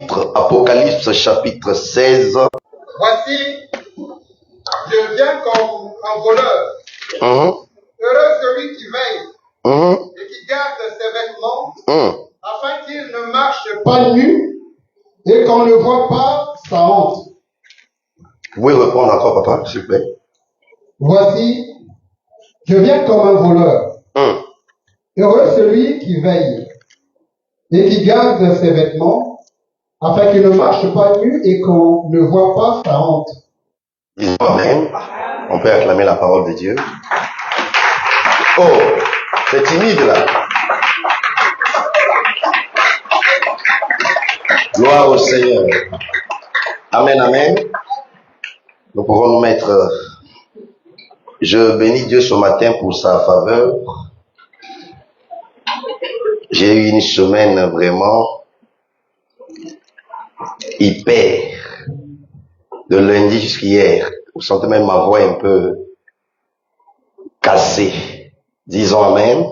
Apocalypse chapitre 16. Voici, je viens comme un voleur. Heureux celui qui veille et qui garde ses vêtements, afin qu'il ne marche pas nu et qu'on ne voit pas sa honte. Vous pouvez répondre encore, papa, s'il vous plaît. Voici, je viens comme un voleur. Heureux celui qui veille et qui garde ses vêtements, afin qu'il ne marche pas nu et qu'on ne voit pas sa honte. Amen. On peut acclamer la parole de Dieu. Oh, c'est timide là. Gloire au Seigneur. Amen, amen. Nous pouvons nous mettre. Je bénis Dieu ce matin pour sa faveur. J'ai eu une semaine vraiment hyper. De lundi jusqu'hier. Vous sentez même ma voix un peu cassée. Disons amen.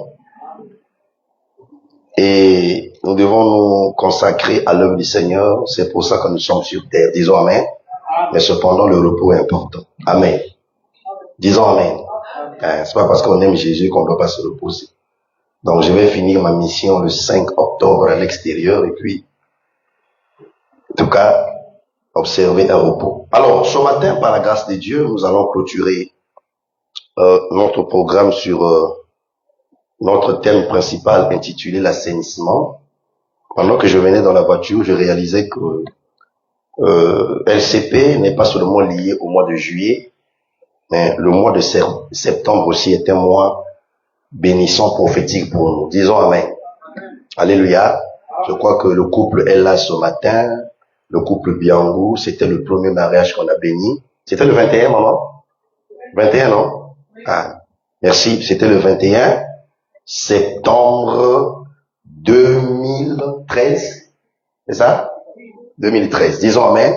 Et nous devons nous consacrer à l'œuvre du Seigneur. C'est pour ça que nous sommes sur terre. Disons amen. Mais cependant, le repos est important. Amen. Disons amen. C'est pas parce qu'on aime Jésus qu'on ne doit pas se reposer. Donc, je vais finir ma mission le 5 octobre à l'extérieur et puis, en tout cas, observer un repos. Alors, ce matin, par la grâce de Dieu, nous allons clôturer notre programme sur notre thème principal intitulé l'assainissement. Pendant que je venais dans la voiture, je réalisais que LCP n'est pas seulement lié au mois de juillet, mais le mois de septembre aussi est un mois bénissant, prophétique pour nous. Disons amen. Alléluia. Je crois que le couple est là ce matin. Le couple Biangou, c'était le premier mariage qu'on a béni. C'était le 21, maman? 21, non? Ah, merci. C'était le 21 septembre 2013. C'est ça? 2013. Disons amen.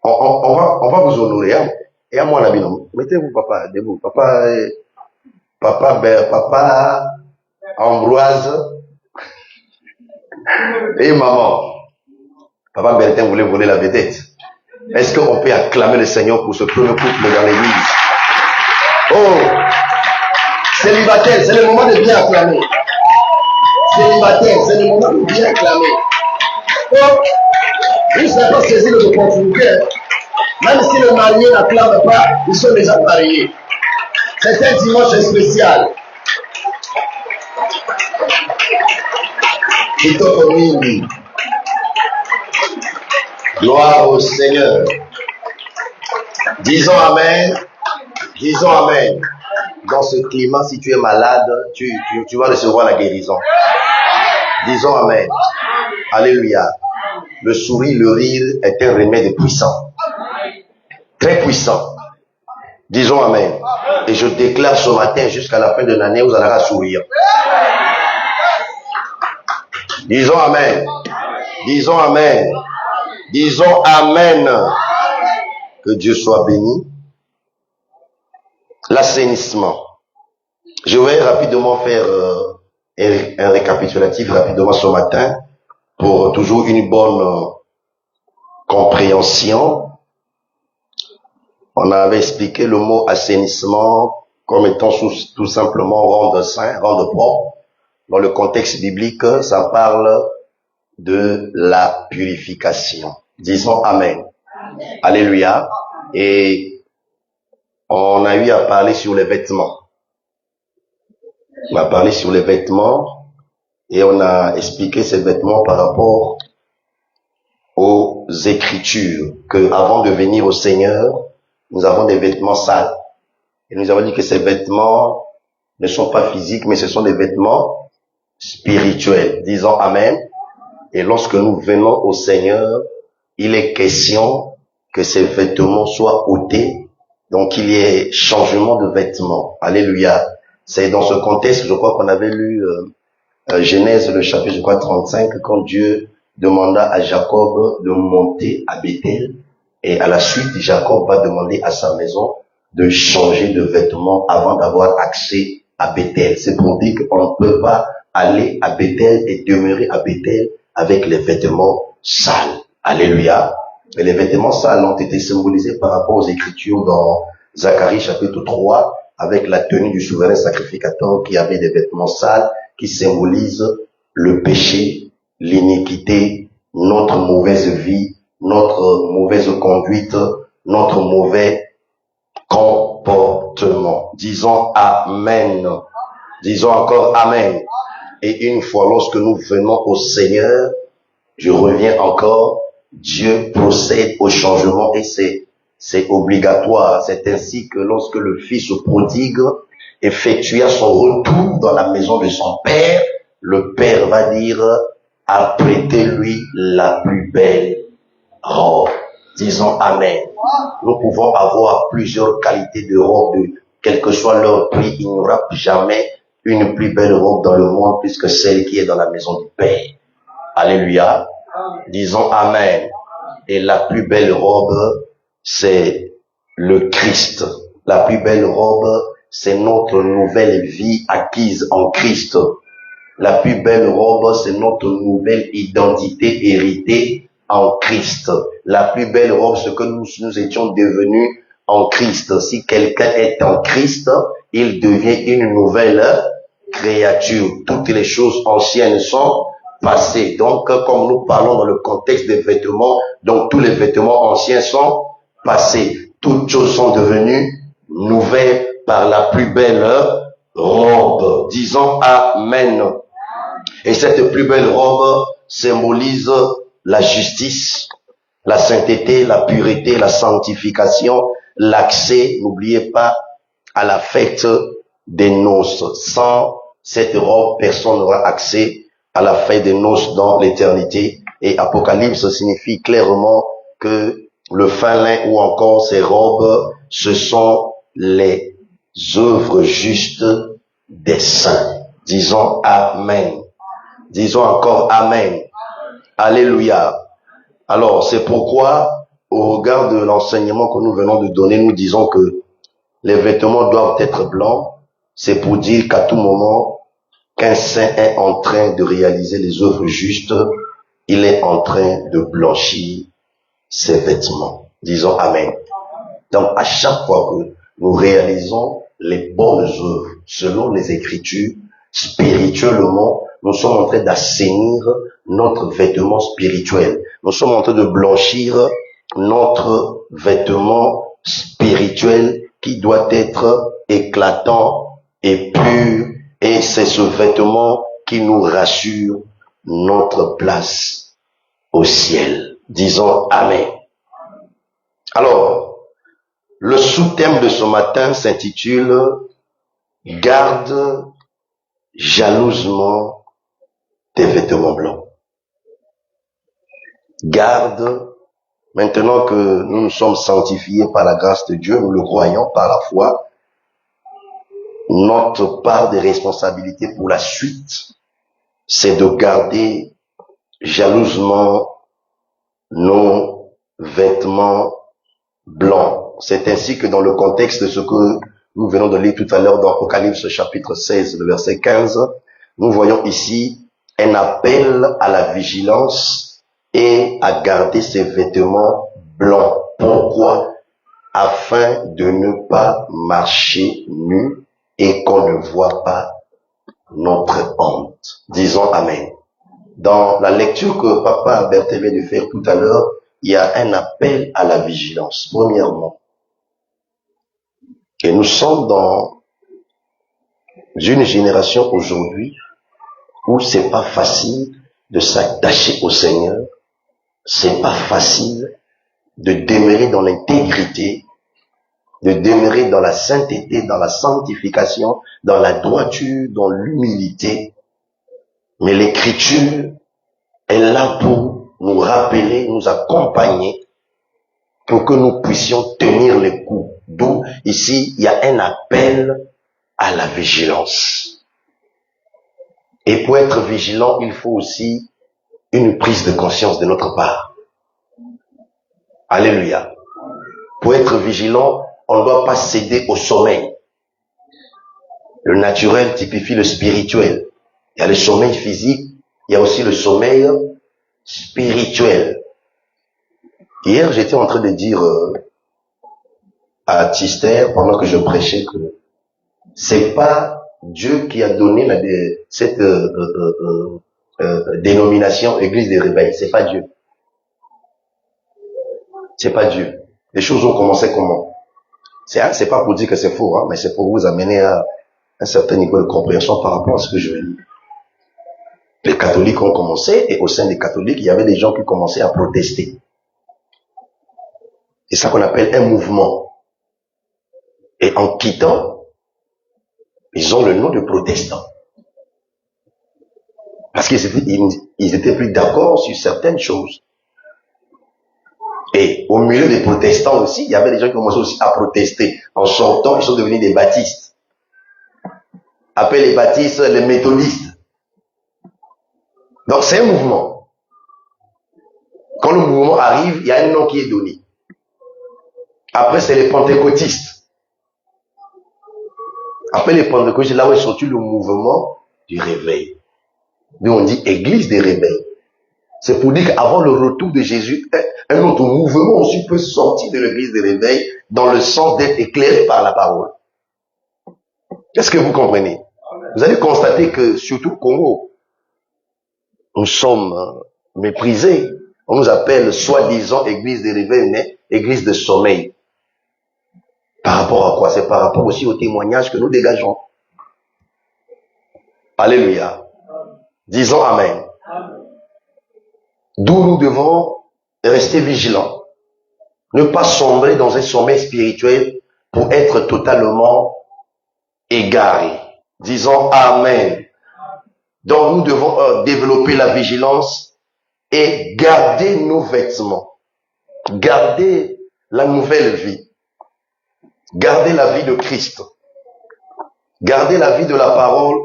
On va vous honorer. Hein? Et à moi, la binôme. Mettez-vous, papa, debout. Papa Ambroise et maman. Papa Bertin voulait voler la vedette. Est-ce qu'on peut acclamer le Seigneur pour ce premier couple dans l'église? Oh! Célibataire, c'est le moment de bien acclamer. Célibataire, c'est le moment de bien acclamer. Oh! Ils ne savent pas saisir l'opportunité. Même si le marié n'acclame pas, ils sont déjà mariés. C'est un dimanche spécial. Gloire au Seigneur. Disons amen. Disons amen. Dans ce climat, si tu es malade, tu vas recevoir la guérison. Disons amen. Alléluia. Le sourire, le rire est un remède puissant. Très puissant. Disons amen. Et je déclare ce matin jusqu'à la fin de l'année, vous allez sourire. Disons amen. Disons amen. Disons amen. Que Dieu soit béni. L'assainissement. Je vais rapidement faire un récapitulatif rapidement ce matin pour toujours une bonne compréhension. On avait expliqué le mot assainissement comme étant tout simplement rendre saint, rendre propre. Dans le contexte biblique, ça parle de la purification. Disons amen. Alléluia. Et on a eu à parler sur les vêtements. On a parlé sur les vêtements et on a expliqué ces vêtements par rapport aux Écritures. Que avant de venir au Seigneur, nous avons des vêtements sales. Et nous avons dit que ces vêtements ne sont pas physiques, mais ce sont des vêtements spirituels. Disons amen. Et lorsque nous venons au Seigneur, il est question que ces vêtements soient ôtés. Donc il y ait changement de vêtements. Alléluia. C'est dans ce contexte, je crois qu'on avait lu Genèse, le chapitre, je crois, 35, quand Dieu demanda à Jacob de monter à Bethel. Et à la suite, Jacob va demander à sa maison de changer de vêtements avant d'avoir accès à Bethel. C'est pour dire qu'on ne peut pas aller à Bethel et demeurer à Bethel avec les vêtements sales. Alléluia. Mais les vêtements sales ont été symbolisés par rapport aux Écritures dans Zacharie chapitre 3, avec la tenue du souverain sacrificateur qui avait des vêtements sales qui symbolisent le péché, l'iniquité, notre mauvaise vie, notre mauvaise conduite, notre mauvais comportement. Disons Amen. Disons encore Amen. Et une fois, lorsque nous venons au Seigneur, je reviens encore, Dieu procède au changement et c'est obligatoire. C'est ainsi que lorsque le fils prodigue effectua son retour dans la maison de son père, le père va dire, apprêtez-lui la plus belle robe. Disons Amen. Nous pouvons avoir plusieurs qualités de robes, quel que soit leur prix, il n'y aura jamais une plus belle robe dans le monde puisque celle qui est dans la maison du Père. Alléluia. Disons Amen. Et la plus belle robe, c'est le Christ. La plus belle robe, c'est notre nouvelle vie acquise en Christ. La plus belle robe, c'est notre nouvelle identité héritée en Christ. La plus belle robe, c'est que nous étions devenus en Christ. Si quelqu'un est en Christ, il devient une nouvelle créature. Toutes les choses anciennes sont passées. Donc, comme nous parlons dans le contexte des vêtements, donc tous les vêtements anciens sont passés. Toutes choses sont devenues nouvelles par la plus belle robe. Disons Amen. Et cette plus belle robe symbolise la justice, la sainteté, la pureté, la sanctification, l'accès, n'oubliez pas, à la fête des noces. Sans cette robe, personne n'aura accès à la fête des noces dans l'éternité. Et Apocalypse signifie clairement que le fin lin ou encore ces robes, ce sont les œuvres justes des saints. Disons Amen. Disons encore Amen. Alléluia. Alors, c'est pourquoi, au regard de l'enseignement que nous venons de donner, nous disons que les vêtements doivent être blancs. C'est pour dire qu'à tout moment, qu'un saint est en train de réaliser les œuvres justes, il est en train de blanchir ses vêtements. Disons Amen. Donc, à chaque fois que nous réalisons les bonnes œuvres, selon les Écritures, spirituellement, nous sommes en train d'assainir notre vêtement spirituel. Nous sommes en train de blanchir notre vêtement spirituel qui doit être éclatant et pur. Et c'est ce vêtement qui nous rassure notre place au ciel. Disons Amen. Alors, le sous-thème de ce matin s'intitule « Garde jalousement tes vêtements blancs ». Garde, maintenant que nous nous sommes sanctifiés par la grâce de Dieu, nous le croyons par la foi, notre part de responsabilité pour la suite, c'est de garder jalousement nos vêtements blancs. C'est ainsi que dans le contexte de ce que nous venons de lire tout à l'heure dans Apocalypse chapitre 16, le verset 15, nous voyons ici un appel à la vigilance et à garder ses vêtements blancs. Pourquoi? Afin de ne pas marcher nu et qu'on ne voit pas notre honte. Disons Amen. Dans la lecture que Papa Berthe vient de faire tout à l'heure, il y a un appel à la vigilance, premièrement. Et nous sommes dans une génération aujourd'hui où c'est pas facile de s'attacher au Seigneur, c'est pas facile de demeurer dans l'intégrité, de demeurer dans la sainteté, dans la sanctification, dans la droiture, dans l'humilité. Mais l'Écriture est là pour nous rappeler, nous accompagner, pour que nous puissions tenir les coups. D'où, ici, il y a un appel à la vigilance. Et pour être vigilant, il faut aussi une prise de conscience de notre part. Alléluia. Pour être vigilant, on ne doit pas céder au sommeil. Le naturel typifie le spirituel. Il y a le sommeil physique, il y a aussi le sommeil spirituel. Hier, j'étais en train de dire à Tister, pendant que je prêchais, que c'est pas Dieu qui a donné cette dénomination Église des réveils. C'est pas Dieu. C'est pas Dieu. Les choses ont commencé comment? C'est pas pour dire que c'est faux, hein, mais c'est pour vous amener à un certain niveau de compréhension par rapport à ce que je veux dire. Les catholiques ont commencé, et au sein des catholiques, il y avait des gens qui commençaient à protester. C'est ça qu'on appelle un mouvement. Et en quittant, ils ont le nom de protestants. Parce qu'ils étaient plus d'accord sur certaines choses. Et au milieu des protestants aussi, il y avait des gens qui commençaient aussi à protester. En sortant, ils sont devenus des baptistes. Appelés les baptistes, les méthodistes. Donc c'est un mouvement. Quand le mouvement arrive, il y a un nom qui est donné. Après, c'est les pentecôtistes. Après les pentecôtistes, là où est sorti le mouvement du réveil. Nous on dit Église des réveils. C'est pour dire qu'avant le retour de Jésus, un autre mouvement aussi peut sortir de l'église des réveils dans le sens d'être éclairé par la parole. Est-ce que vous comprenez? Vous allez constater que, surtout au Congo, nous sommes méprisés. On nous appelle soi-disant église des réveils, mais église de sommeil. Par rapport à quoi? C'est par rapport aussi au témoignage que nous dégageons. Alléluia. Disons Amen. D'où nous devons rester vigilants. Ne pas sombrer dans un sommeil spirituel pour être totalement égarés. Disons Amen. Donc nous devons développer la vigilance et garder nos vêtements. Garder la nouvelle vie. Garder la vie de Christ. Garder la vie de la parole.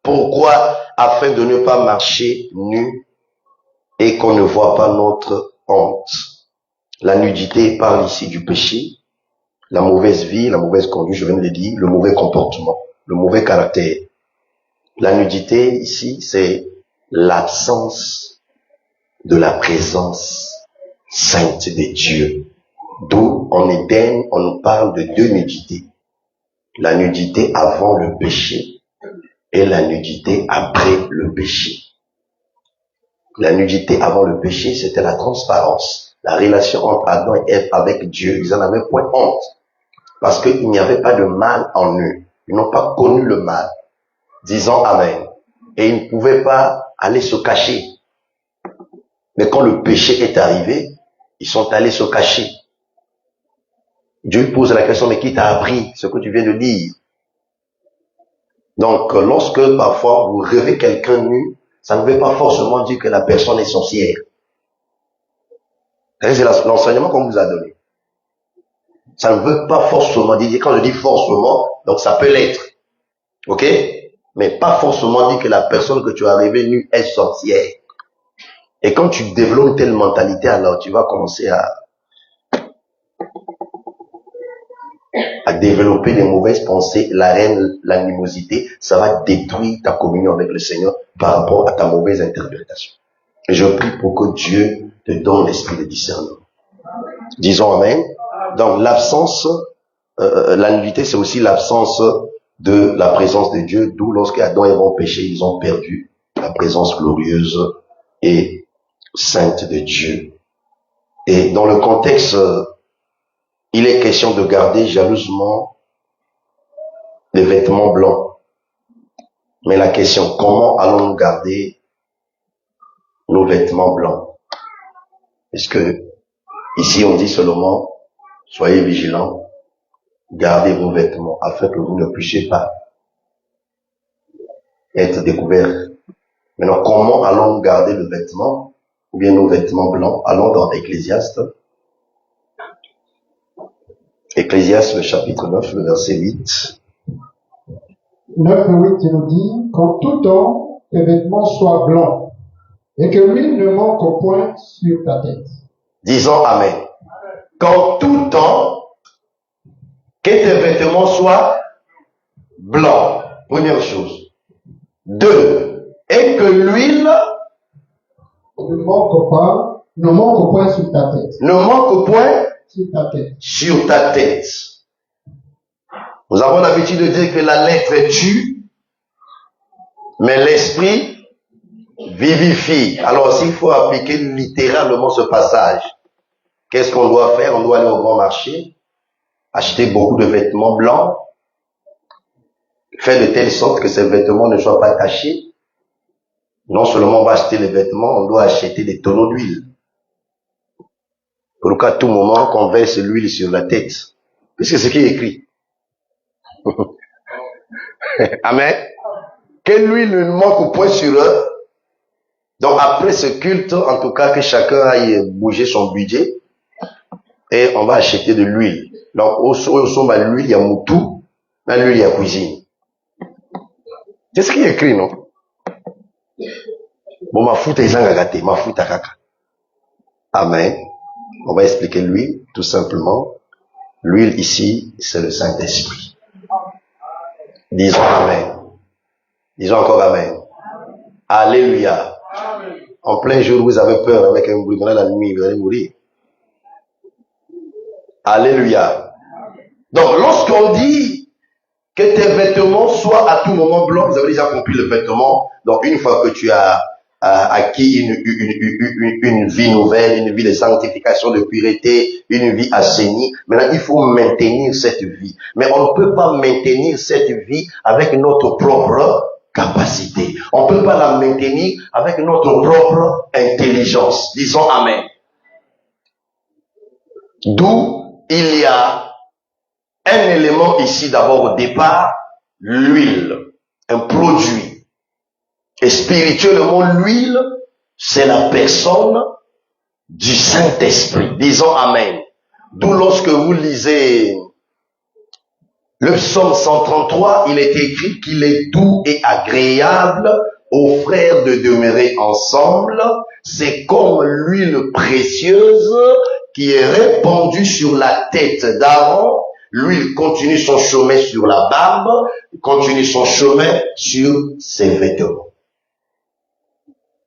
Pourquoi? Afin de ne pas marcher nu et qu'on ne voit pas notre honte. La nudité parle ici du péché, la mauvaise vie, la mauvaise conduite, je viens de le dire, le mauvais comportement, le mauvais caractère. La nudité ici, c'est l'absence de la présence sainte de Dieu. D'où en Éden, on nous parle de deux nudités. La nudité avant le péché et la nudité après le péché. La nudité avant le péché, c'était la transparence. La relation entre Adam et Ève avec Dieu, ils n'en avaient point honte. Parce qu'il n'y avait pas de mal en eux. Ils n'ont pas connu le mal. Disons Amen. Et ils ne pouvaient pas aller se cacher. Mais quand le péché est arrivé, ils sont allés se cacher. Dieu pose la question, mais qui t'a appris ce que tu viens de dire? Donc, lorsque parfois vous rêvez quelqu'un nu, ça ne veut pas forcément dire que la personne est sorcière. C'est l'enseignement qu'on vous a donné. Ça ne veut pas forcément dire, quand je dis forcément, donc ça peut l'être. Ok? Mais pas forcément dire que la personne que tu as rêvé nue est sorcière. Et quand tu développes telle mentalité, alors tu vas commencer à développer des mauvaises pensées, la haine, l'animosité, ça va détruire ta communion avec le Seigneur par rapport à ta mauvaise interprétation. Et je prie pour que Dieu te donne l'esprit de discernement. Disons Amen. Donc l'absence, la nudité, c'est aussi l'absence de la présence de Dieu, d'où lorsque Adam et Ève ont péché, ils ont perdu la présence glorieuse et sainte de Dieu. Et dans le contexte, il est question de garder jalousement les vêtements blancs. Mais la question, comment allons-nous garder nos vêtements blancs? Est-ce que ici on dit seulement, soyez vigilants, gardez vos vêtements afin que vous ne puissiez pas être découverts. Maintenant, comment allons-nous garder le vêtement, ou bien nos vêtements blancs? Allons dans Ecclésiaste. Ecclésiaste, le chapitre 9, le verset 8. 9 et 8, il nous dit, qu'en tout temps, tes vêtements soient blancs, et que l'huile ne manque au point sur ta tête. Disons Amen. Qu'en tout temps, que tes vêtements soient blancs. Première chose. 2. Et que l'huile Ne manque point sur ta tête. Ne manque point sur ta tête. Sur ta tête. Nous avons l'habitude de dire que la lettre tue, mais l'esprit vivifie. Alors s'il faut appliquer littéralement ce passage, qu'est-ce qu'on doit faire? On doit aller au grand marché, acheter beaucoup de vêtements blancs, faire de telle sorte que ces vêtements ne soient pas tachés. Non seulement on va acheter les vêtements, on doit acheter des tonneaux d'huile. Pour qu'à tout moment, qu'on verse l'huile sur la tête. Puisque c'est ce qui est écrit. Amen. Que l'huile ne manque point sur eux. Donc après ce culte, en tout cas, que chacun aille bouger son budget. Et on va acheter de l'huile. Donc au sommet de l'huile, il y a moutou. Dans l'huile, il y a cuisine. C'est ce qui est écrit, non? Bon, ma foute est gâté, ma foute à caca. Amen. On va expliquer l'huile, tout simplement. L'huile ici, c'est le Saint-Esprit. Disons Amen. Disons encore Amen. Alléluia. En plein jour, vous avez peur avec un bruit. La nuit, vous allez mourir. Alléluia. Donc, lorsqu'on dit que tes vêtements soient à tout moment blancs, vous avez déjà compris le vêtement. Donc, une fois que tu as acquis une vie nouvelle, une vie de sanctification, de pureté, une vie assainie. Maintenant, il faut maintenir cette vie. Mais on ne peut pas maintenir cette vie avec notre propre capacité. On ne peut pas la maintenir avec notre propre intelligence. Disons Amen. D'où il y a un élément ici d'abord au départ, l'huile, un produit. Et spirituellement, l'huile, c'est la personne du Saint-Esprit. Disons Amen. D'où lorsque vous lisez le psaume 133, il est écrit qu'il est doux et agréable aux frères de demeurer ensemble. C'est comme l'huile précieuse qui est répandue sur la tête d'Aaron. L'huile continue son chemin sur la barbe, continue son chemin sur ses vêtements.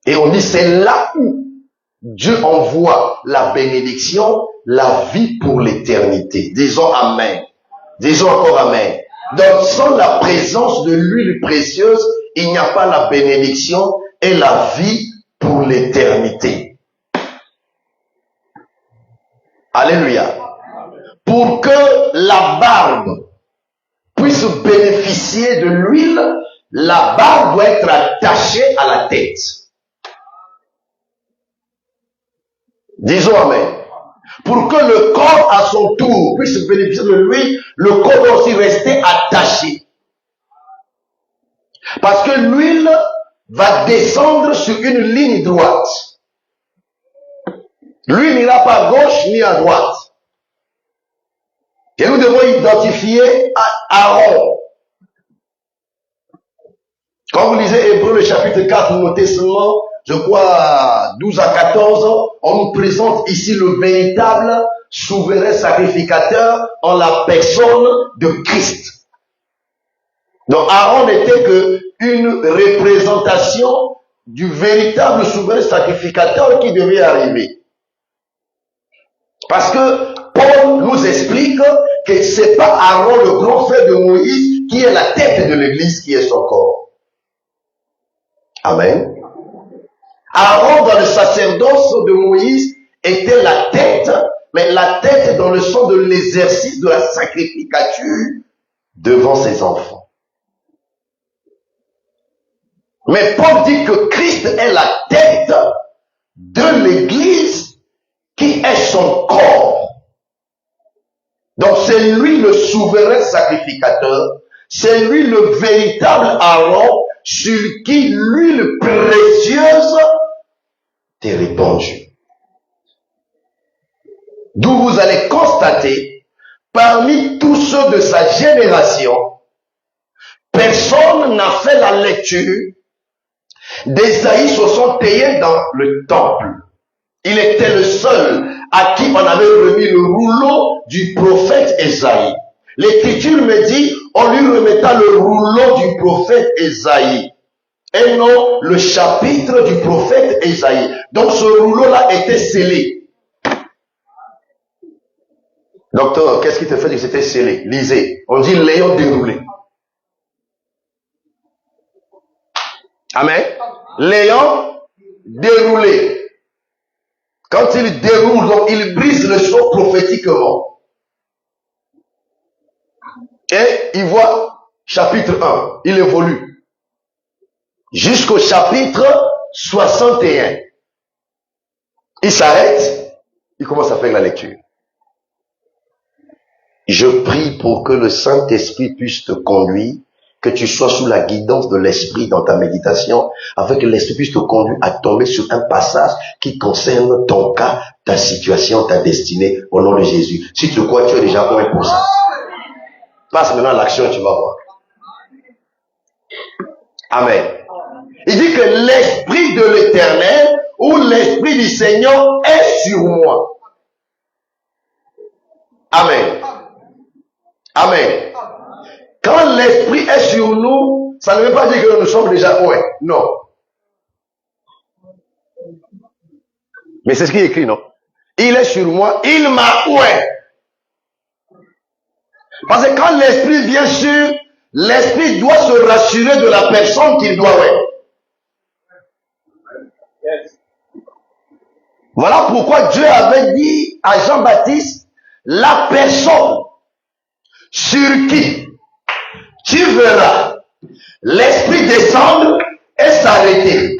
Et on dit, c'est là où Dieu envoie la bénédiction, la vie pour l'éternité. Disons Amen. Disons encore Amen. Donc, sans la présence de l'huile précieuse, il n'y a pas la bénédiction et la vie pour l'éternité. Alléluia. Pour que la barbe puisse bénéficier de l'huile, la barbe doit être attachée à la tête. Disons Amen. Pour que le corps à son tour puisse bénéficier de l'huile, le corps doit aussi rester attaché. Parce que l'huile va descendre sur une ligne droite. L'huile n'ira pas à gauche ni à droite. Et nous devons identifier Aaron. Quand vous lisez Hébreux, le chapitre 4 du Nouveau Testament, je crois 12 à 14, on nous présente ici le véritable souverain sacrificateur en la personne de Christ. Donc Aaron n'était qu'une représentation du véritable souverain sacrificateur qui devait arriver. Parce que Paul nous explique que c'est pas Aaron, le grand frère de Moïse, qui est la tête de l'église, qui est son corps. Amen. Aaron, dans le sacerdoce de Moïse, était la tête, mais la tête dans le sens de l'exercice de la sacrificature devant ses enfants. Mais Paul dit que Christ est la tête de l'église qui est son corps. Donc c'est lui le souverain sacrificateur, c'est lui le véritable Aaron sur qui l'huile précieuse est répandue. D'où vous allez constater, parmi tous ceux de sa génération, personne n'a fait la lecture d'Ésaïe 61 dans le temple. Il était le seul à qui on avait remis le rouleau du prophète Ésaïe. L'Écriture me dit, on lui remettra le rouleau du prophète Ésaïe. et non le chapitre du prophète Ésaïe. Donc ce rouleau-là était scellé. Docteur, qu'est-ce qui te fait dire que c'était scellé? Lisez. On dit l'ayant déroulé. Amen. L'ayant déroulé. Quand il déroule, donc il brise le sceau prophétiquement. Et il voit chapitre 1. Il évolue. Jusqu'au chapitre 61. Il s'arrête. Il commence à faire la lecture. Je prie pour que le Saint-Esprit puisse te conduire, que tu sois sous la guidance de l'Esprit dans ta méditation, afin que l'Esprit puisse te conduire à tomber sur un passage qui concerne ton cas, ta situation, ta destinée, au nom de Jésus. Si tu le crois, tu es déjà convaincu pour ça. Passe maintenant à l'action et tu vas voir. Amen. Il dit que l'Esprit de l'Éternel ou l'Esprit du Seigneur est sur moi. Amen. Amen. Quand l'Esprit est sur nous, ça ne veut pas dire que nous sommes déjà ouais. Non. Mais c'est ce qui est écrit, non? Il est sur moi, il m'a ouais. Parce que quand l'Esprit vient sur, l'Esprit doit se rassurer de la personne qu'il doit ouais. Voilà pourquoi Dieu avait dit à Jean-Baptiste, la personne sur qui tu verras l'Esprit descendre et s'arrêter.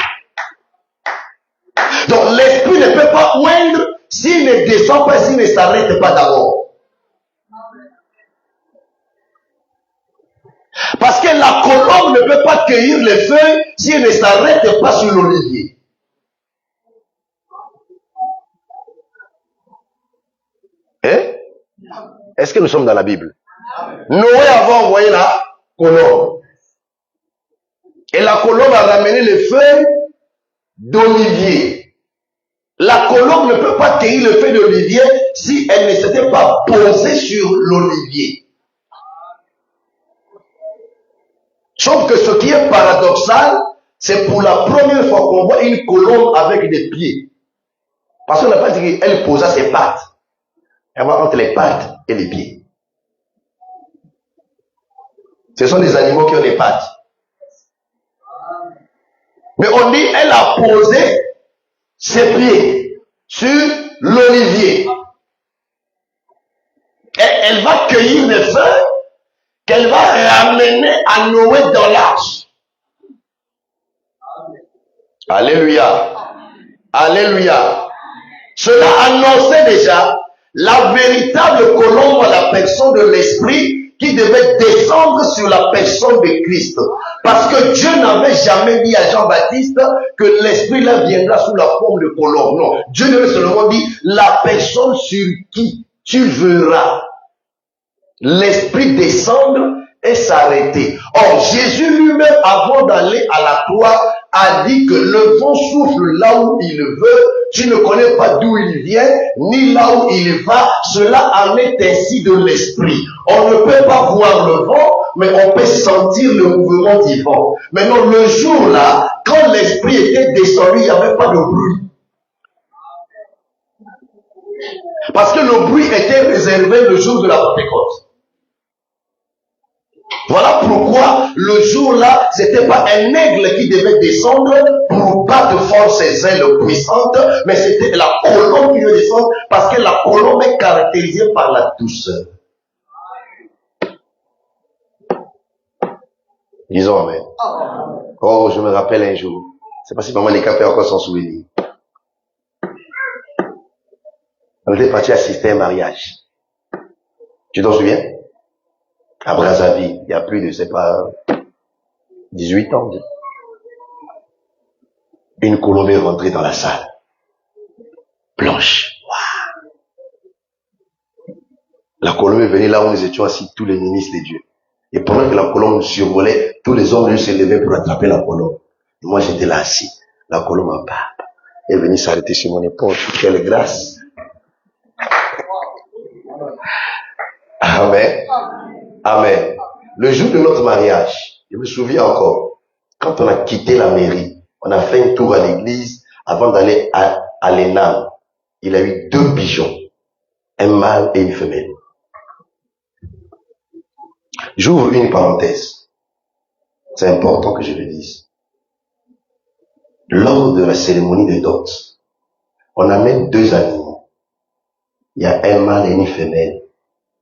Donc l'Esprit ne peut pas oindre s'il ne descend pas, s'il ne s'arrête pas d'abord. Parce que la colombe ne peut pas cueillir les feuilles s'il ne s'arrête pas sur l'olivier. Hein? Est-ce que nous sommes dans la Bible? Noé avait envoyé la colombe. Et la colombe a ramené les feuilles d'olivier. La colombe ne peut pas cueillir les feuilles d'olivier si elle ne s'était pas posée sur l'olivier. Sauf que ce qui est paradoxal, c'est pour la première fois qu'on voit une colombe avec des pieds. Parce qu'on n'a pas dit qu'elle posa ses pattes. Elle va entre les pattes et les pieds. Ce sont des animaux qui ont des pattes. Mais on dit elle a posé ses pieds sur l'olivier. Et elle va cueillir des feuilles qu'elle va ramener à Noé dans l'arche. Alléluia. Alléluia. Cela annonçait déjà la véritable colombe à la personne de l'Esprit qui devait descendre sur la personne de Christ. Parce que Dieu n'avait jamais dit à Jean-Baptiste que l'Esprit là viendra sous la forme de colombe. Non. Dieu lui avait seulement dit la personne sur qui tu verras l'Esprit descendre et s'arrêter. Or, Jésus lui-même, avant d'aller à la croix, a dit que le vent souffle là où il veut, tu ne connais pas d'où il vient, ni là où il va, cela en est ainsi de l'Esprit. On ne peut pas voir le vent, mais on peut sentir le mouvement du vent. Maintenant, le jour-là, quand l'Esprit était descendu, il n'y avait pas de bruit. Parce que le bruit était réservé le jour de la Pentecôte. Voilà pourquoi le jour-là, c'était pas un aigle qui devait descendre pour battre fort ses ailes puissantes, mais c'était la colombe qui devait descendre parce que la colombe est caractérisée par la douceur. Disons amen. Oh, je me rappelle un jour. C'est pas si maman les capés encore s'en souvenir. On était parti assister à un mariage. Tu t'en souviens? À Brazzaville, il y a plus de, c'est pas, 18 ans. Une colombe est rentrée dans la salle. Blanche. Wow. La colombe est venue là où nous étions assis, tous les ministres de Dieu. Et pendant que la colombe survolait, tous les hommes se levaient pour attraper la colombe. Et moi, j'étais là assis. La colombe en bas est venue s'arrêter sur mon épaule. Quelle grâce. Amen. Amen. Le jour de notre mariage, je me souviens encore, Quand on a quitté la mairie, on a fait un tour à l'église avant d'aller à l'ENAM. Il a eu 2 pigeons, un mâle et une femelle. J'ouvre une parenthèse. C'est important que je le dise. Lors de la cérémonie de dot, on amène 2 animaux. Il y a un mâle et une femelle.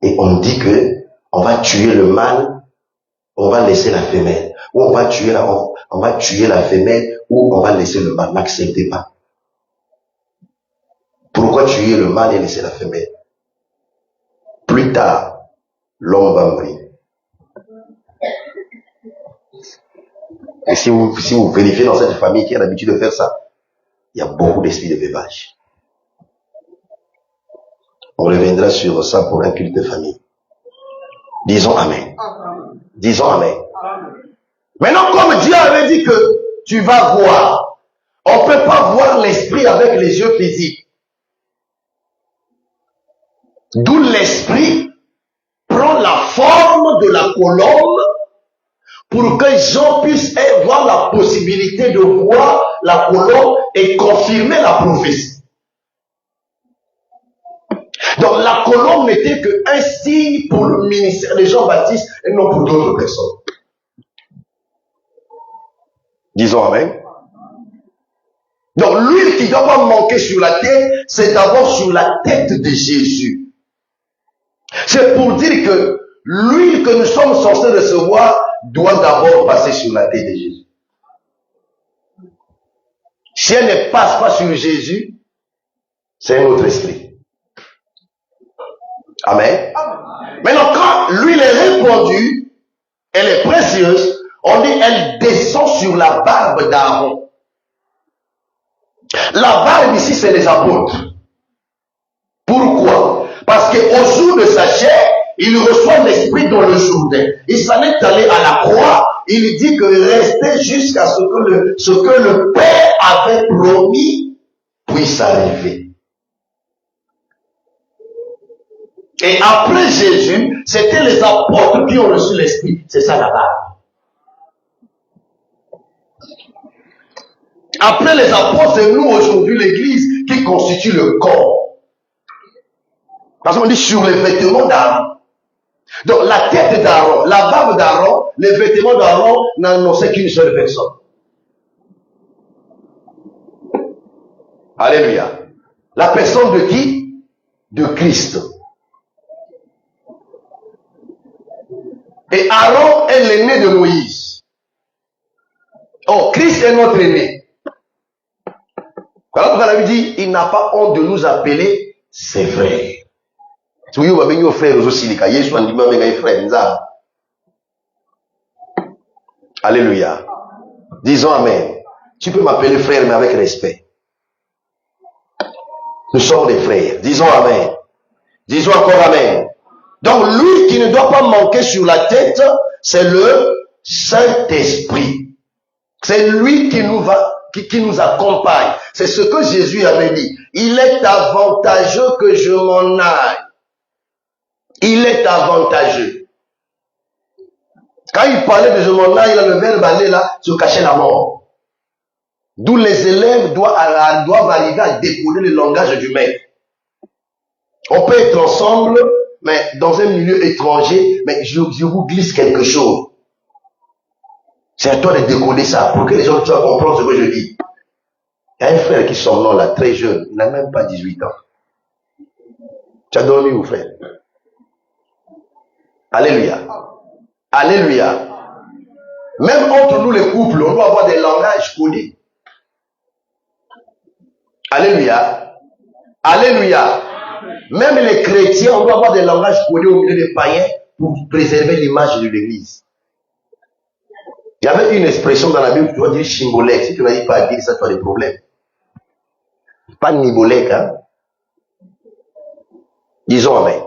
Et on dit que on va tuer le mâle, on va laisser la femelle. Ou on va tuer la femelle, ou on va laisser le mâle. N'acceptez pas. Pourquoi tuer le mâle et laisser la femelle? Plus tard, l'homme va mourir. Et si vous vérifiez dans cette famille qui a l'habitude de faire ça, il y a beaucoup d'esprits de veuvage. On reviendra sur ça pour un culte de famille. Disons Amen. Disons Amen. Maintenant, comme Dieu avait dit que tu vas voir, on ne peut pas voir l'esprit avec les yeux physiques. D'où l'esprit prend la forme de la colombe pour que Jean puisse avoir la possibilité de voir la colombe et confirmer la prophétie. Donc la colombe n'était qu'un signe pour le ministère de Jean-Baptiste et non pour d'autres personnes. Disons Amen. Donc l'huile qui ne doit pas manquer sur la tête, c'est d'abord sur la tête de Jésus. C'est pour dire que l'huile que nous sommes censés recevoir doit d'abord passer sur la tête de Jésus. Si elle ne passe pas sur Jésus, c'est un autre esprit. Amen. Maintenant, quand l'huile est répandue, elle est précieuse, on dit elle descend sur la barbe d'Aaron. La barbe ici, c'est les apôtres. Pourquoi? Parce qu'au jour de sa chair, il reçoit l'esprit dans le Jourdain. Il s'en est allé à la croix. Il dit que restez jusqu'à ce que le Père avait promis puisse arriver. Et après Jésus, c'était les apôtres qui ont reçu l'esprit. C'est ça la barbe. Après les apôtres, c'est nous aujourd'hui l'église qui constitue le corps. Parce qu'on dit sur les vêtements d'Aaron. Donc la tête d'Aaron, la barbe d'Aaron, les vêtements d'Aaron n'annonçaient qu'une seule personne. Alléluia. La personne de qui? De Christ. Et Aaron est l'aîné de Moïse. Oh, Christ est notre aîné. Voilà pourquoi la Bible dit, il n'a pas honte de nous appeler ses frères. Alléluia. Disons Amen. Tu peux m'appeler frère, mais avec respect. Nous sommes des frères. Disons Amen. Disons encore Amen. Donc lui qui ne doit pas manquer sur la tête, c'est le Saint-Esprit. C'est lui qui nous accompagne. C'est ce que Jésus avait dit. Il est avantageux que je m'en aille. Il est avantageux. Quand il parlait de je m'en aille, le verbe aller là, se cachait la mort. D'où les élèves doivent arriver à décoder le langage du maître. On peut être ensemble, mais dans un milieu étranger, mais je vous glisse quelque chose. C'est à toi de décoder ça, pour que les gens puissent comprendre ce que je dis. Il y a un frère qui son nom là, très jeune, il n'a même pas 18 ans. Tu as dormi où, frère? Alléluia. Alléluia. Même entre nous les couples, on doit avoir des langages codés. Alléluia. Alléluia. Même les chrétiens, on doit avoir des langages codés au milieu des païens pour préserver l'image de l'église. Il y avait une expression dans la Bible, tu dois dire chimbolek. Si tu n'arrives pas à dire ça, tu as des problèmes. Pas nibolek, hein. Disons Amen.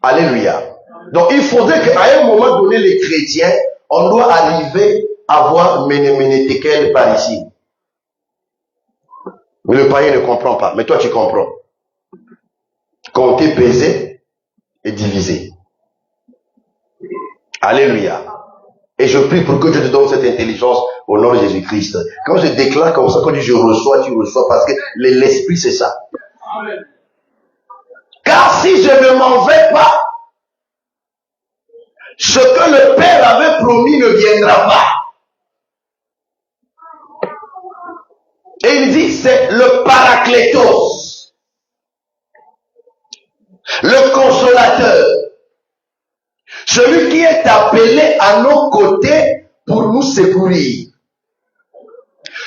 Alléluia. Donc il faudrait qu'à un moment donné, les chrétiens, on doit arriver à voir Ménéménétékel par ici. Mais le païen ne comprend pas. Mais toi, tu comprends. Compter, peser et diviser. Alléluia. Et je prie pour que Dieu te donne cette intelligence au nom de Jésus-Christ. Quand je déclare comme ça, quand je dis je reçois, tu reçois, parce que l'esprit c'est ça. Amen. Car si je ne m'en vais pas, ce que le Père avait promis ne viendra pas. Et il dit, c'est le Paraclétos, le consolateur, celui qui est appelé à nos côtés pour nous secourir.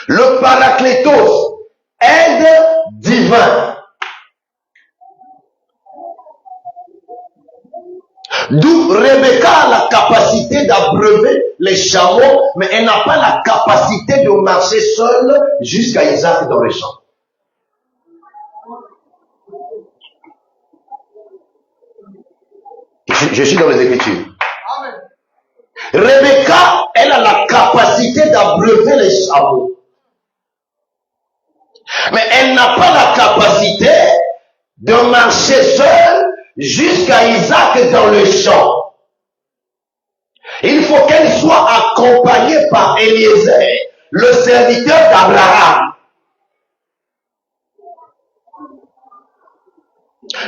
Le Paraclétos, aide divin. D'où Rebecca a la capacité d'abreuver les chameaux, mais elle n'a pas la capacité de marcher seule jusqu'à Isaac dans les champs. Je suis dans les Écritures. Rebecca, elle a la capacité d'abreuver les chameaux. Mais elle n'a pas la capacité de marcher seule jusqu'à Isaac dans le champ. Il faut qu'elle soit accompagnée par Eliezer, le serviteur d'Abraham.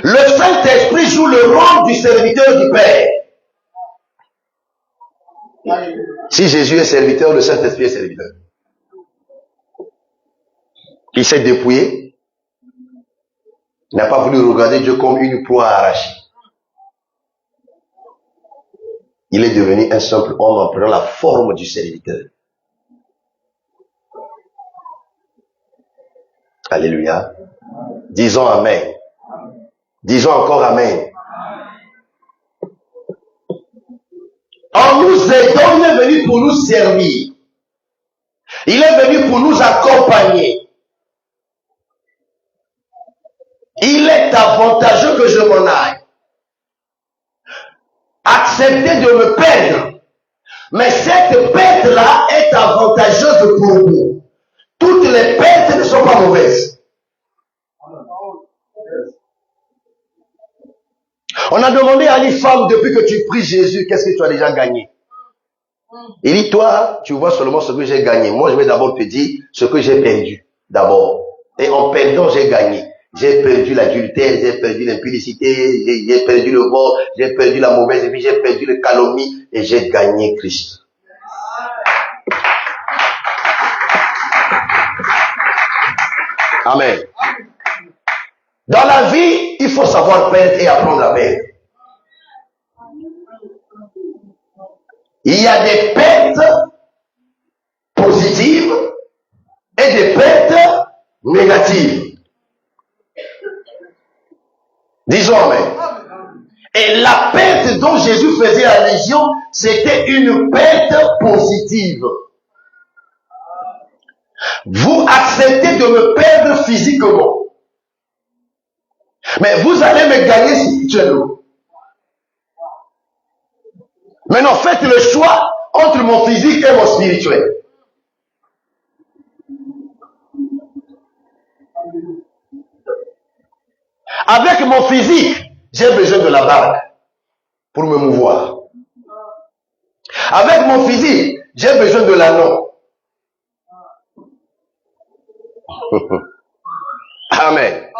Le Saint-Esprit joue le rôle du serviteur du Père. Si Jésus est serviteur, le Saint-Esprit est serviteur. Il s'est dépouillé. Il n'a pas voulu regarder Dieu comme une proie arrachée. Il est devenu un simple homme en prenant la forme du serviteur. Alléluia. Disons Amen. Disons encore Amen. En nous aidant, il est venu pour nous servir. Il est venu pour nous accompagner. Il est avantageux que je m'en aille. Acceptez de me perdre. Mais cette perte-là est avantageuse pour vous. Toutes les pertes ne sont pas mauvaises. On a demandé à une femme, depuis que tu pries Jésus, qu'est-ce que tu as déjà gagné? Il dit, toi, tu vois seulement ce que j'ai gagné. Moi, je vais d'abord te dire ce que j'ai perdu. D'abord. Et en perdant, j'ai gagné. J'ai perdu l'adultère, j'ai perdu l'impudicité, j'ai perdu le vol, j'ai perdu la mauvaise vie, j'ai perdu le calomnie et j'ai gagné Christ. Amen. Dans la vie, il faut savoir perdre et apprendre à perdre. Il y a des pertes positives et des pertes négatives. Disons Amen. Et la perte dont Jésus faisait allusion, c'était une perte positive. Vous acceptez de me perdre physiquement. Mais vous allez me gagner spirituellement. Maintenant, faites le choix entre mon physique et mon spirituel. Avec mon physique, j'ai besoin de la barque pour me mouvoir. Avec mon physique, j'ai besoin de l'anneau. Amen.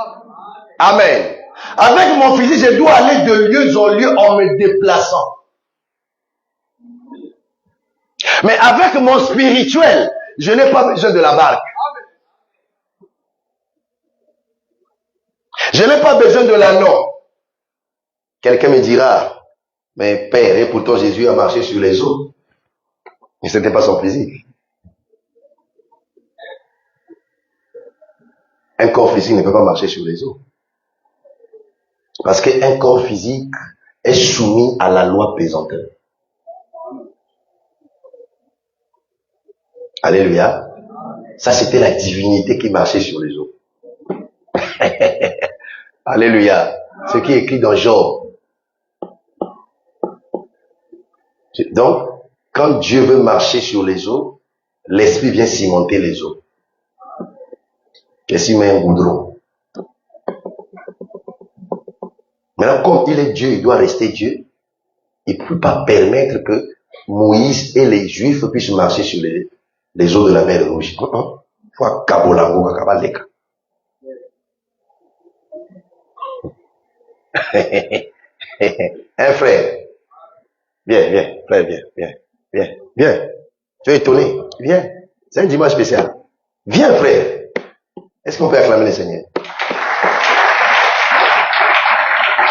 Amen. Avec mon physique, je dois aller de lieu en lieu en me déplaçant. Mais avec mon spirituel, je n'ai pas besoin de la barque. Je n'ai pas besoin de l'anneau. Quelqu'un me dira, mais Père, et pourtant Jésus a marché sur les eaux. Mais ce n'était pas son physique. Un corps physique ne peut pas marcher sur les eaux. Parce qu'un corps physique est soumis à la loi pesanteur. Alléluia. Ça, c'était la divinité qui marchait sur les eaux. Alléluia. Ce qui est écrit dans Job. Donc, quand Dieu veut marcher sur les eaux, l'esprit vient cimenter les eaux. Qu'est-ce qu'il met un goudron? Maintenant, comme il est Dieu, il doit rester Dieu. Il ne peut pas permettre que Moïse et les Juifs puissent marcher sur les eaux. les eaux de la mer Rouge. Faut Kabolango, Kabaleka. Un frère. Viens, frère, viens. Tu es étonné? Viens. C'est un dimanche spécial. Viens, frère. Est-ce qu'on peut acclamer le Seigneur?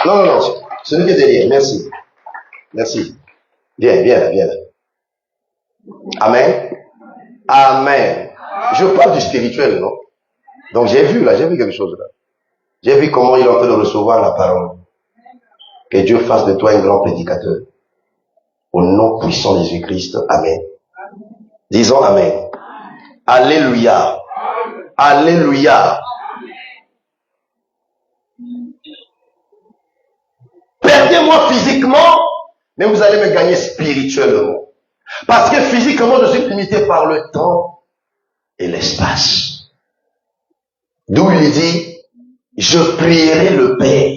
Non. Ce n'est que derrière. Merci. Viens. Amen. Je parle du spirituel, non? Donc j'ai vu quelque chose là. J'ai vu comment il est en train de recevoir la parole. Que Dieu fasse de toi un grand prédicateur. Au nom puissant de Jésus-Christ. Amen. Disons Amen. Alléluia. Perdez-moi physiquement, mais vous allez me gagner spirituellement. Parce que physiquement, je suis limité par le temps et l'espace. D'où il dit, je prierai le Père.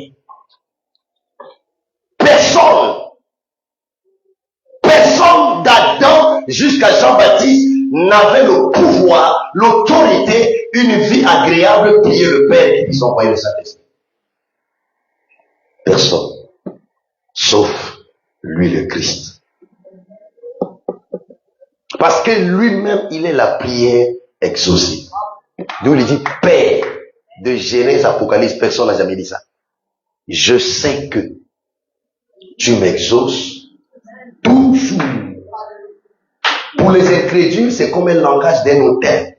Personne d'Adam jusqu'à Jean-Baptiste n'avait le pouvoir, l'autorité, une vie agréable, prier le Père et puis s'envoyer le Saint-Esprit. Personne. Sauf lui le Christ. Parce que lui-même, il est la prière exaucée. D'où il dit Père. De Genèse, Apocalypse, personne n'a jamais dit ça. Je sais que tu m'exauces toujours. Pour les incrédules, c'est comme un langage d'un notaire.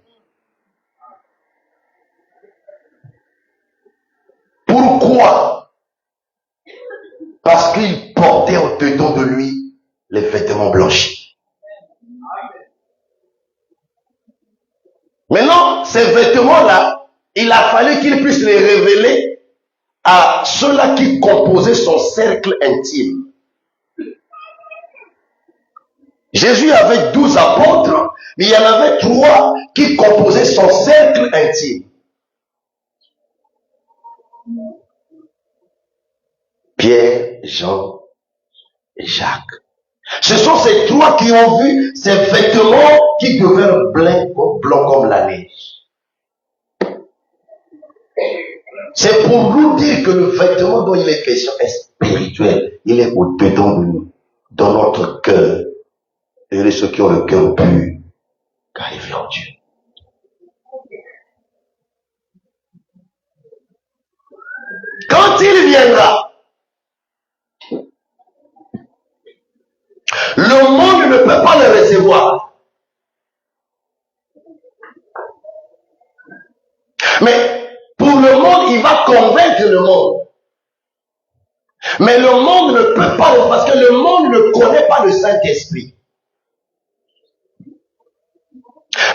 Pourquoi? Parce qu'il portait au-dedans de lui les vêtements blanchis. Maintenant, ces vêtements-là, il a fallu qu'il puisse les révéler à ceux-là qui composaient son cercle intime. Jésus avait 12 apôtres, mais il y en avait 3 qui composaient son cercle intime. Pierre, Jean et Jacques. Ce sont ces 3 qui ont vu ces vêtements qui devinrent blancs comme la neige. C'est pour nous dire que le vêtement dont il est question est spirituel. Il est au-dedans de nous, dans notre cœur. Et ceux qui ont le cœur pur, car ils verront Dieu. Quand il viendra, le monde ne peut pas le recevoir. Mais pour le monde, il va convaincre le monde. Mais le monde ne peut pas, parce que le monde ne connaît pas le Saint-Esprit.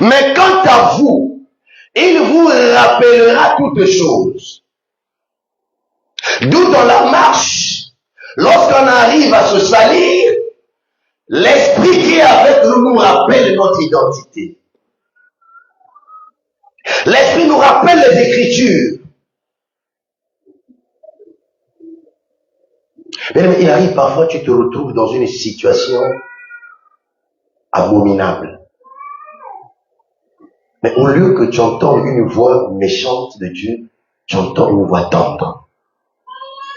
Mais quant à vous, il vous rappellera toutes choses. D'où dans la marche, lorsqu'on arrive à se salir, l'Esprit qui est avec nous nous rappelle notre identité. L'Esprit nous rappelle les Écritures. Mais il arrive parfois, tu te retrouves dans une situation abominable. Mais au lieu que tu entends une voix méchante de Dieu, tu entends une voix tendre.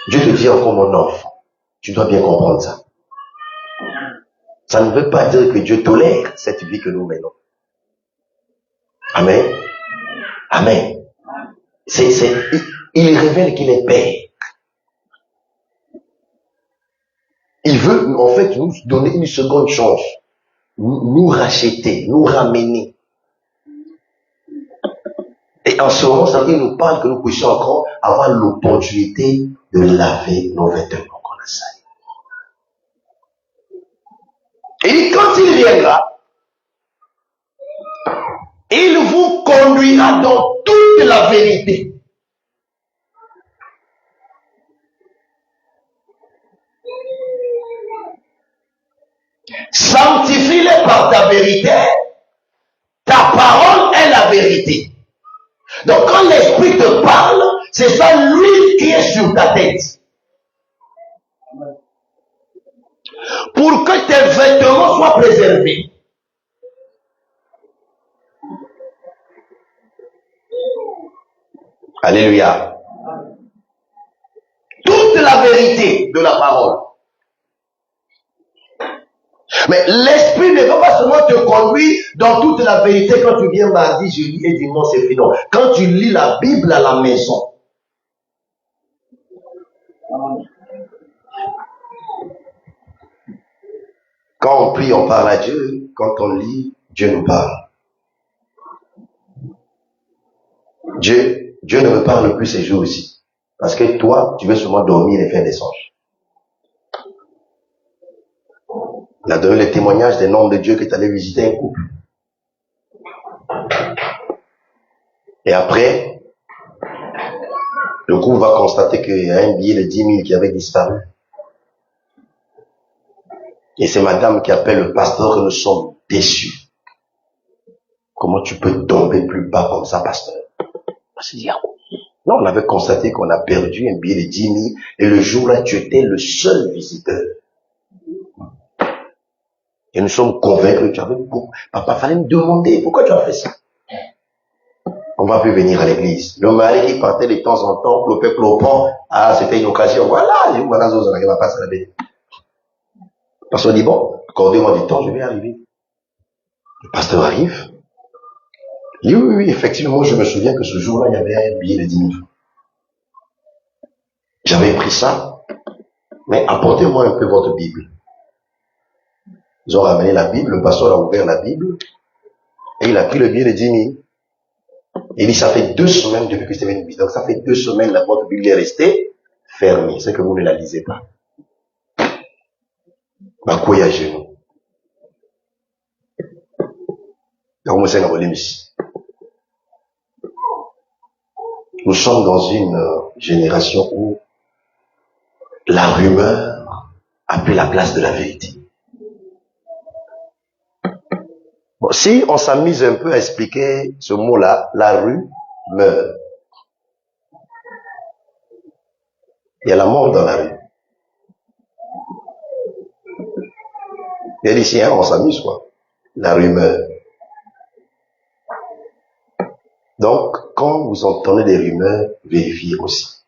Dieu te dit encore mon enfant. Tu dois bien comprendre ça. Ça ne veut pas dire que Dieu tolère cette vie que nous menons. Amen. Il révèle qu'il est Père. Il veut en fait nous donner une seconde chance. Nous racheter, nous ramener. Et en ce moment, il nous parle que nous puissions encore avoir l'opportunité de laver nos vêtements qu'on a salis. Et quand il viendra, il vous conduira dans toute la vérité. Sanctifie-les par ta vérité. Ta parole est la vérité. Donc quand l'Esprit te parle, c'est ça l'huile qui est sur ta tête. Pour que tes vêtements soient préservés. Alléluia. Toute la vérité de la parole. Mais l'esprit ne va pas seulement te conduire dans toute la vérité quand tu viens mardi, jeudi et dimanche, c'est fini. Quand tu lis la Bible à la maison. Quand on prie, on parle à Dieu. Quand on lit, Dieu nous parle. Dieu ne me parle plus ces jours-ci. Parce que toi, tu veux seulement dormir et faire des songes. Il a donné le témoignage des noms de Dieu qui est allé visiter un couple. Et après, le couple va constater qu'il y a un billet de 10 000 qui avait disparu. Et c'est madame qui appelle le pasteur que nous sommes déçus. Comment tu peux tomber plus bas comme ça, pasteur? Non, on avait constaté qu'on a perdu un billet de 10 000 et le jour-là, tu étais le seul visiteur. Et nous sommes convaincus que tu avais beaucoup. Papa, fallait me demander pourquoi tu as fait ça. On va plus venir à l'église. Le mari qui partait de temps en temps, clopant, c'était une occasion. Voilà, je va pas se réveiller. Parce qu'on dit, bon, accordez-moi du temps, je vais arriver. Le pasteur arrive. Il dit, oui, effectivement, je me souviens que ce jour-là, il y avait un billet de 10 000 francs. J'avais pris ça, mais apportez-moi un peu votre Bible. Ils ont ramené la Bible, le pasteur a ouvert la Bible, et il a pris le billet de 10 000. Il dit, ça fait 2 semaines depuis que c'était une Bible. Donc ça fait 2 semaines, votre Bible est restée fermée. C'est que vous ne la lisez pas. Bah, quoi, il y a genoux. Nous sommes dans une génération où la rumeur a pris la place de la vérité. Bon, si on s'amuse un peu à expliquer ce mot-là, la rumeur. Il y a la mort dans la rue. Il y a ici, on s'amuse quoi. La rumeur. Donc, quand vous entendez des rumeurs, vérifiez aussi.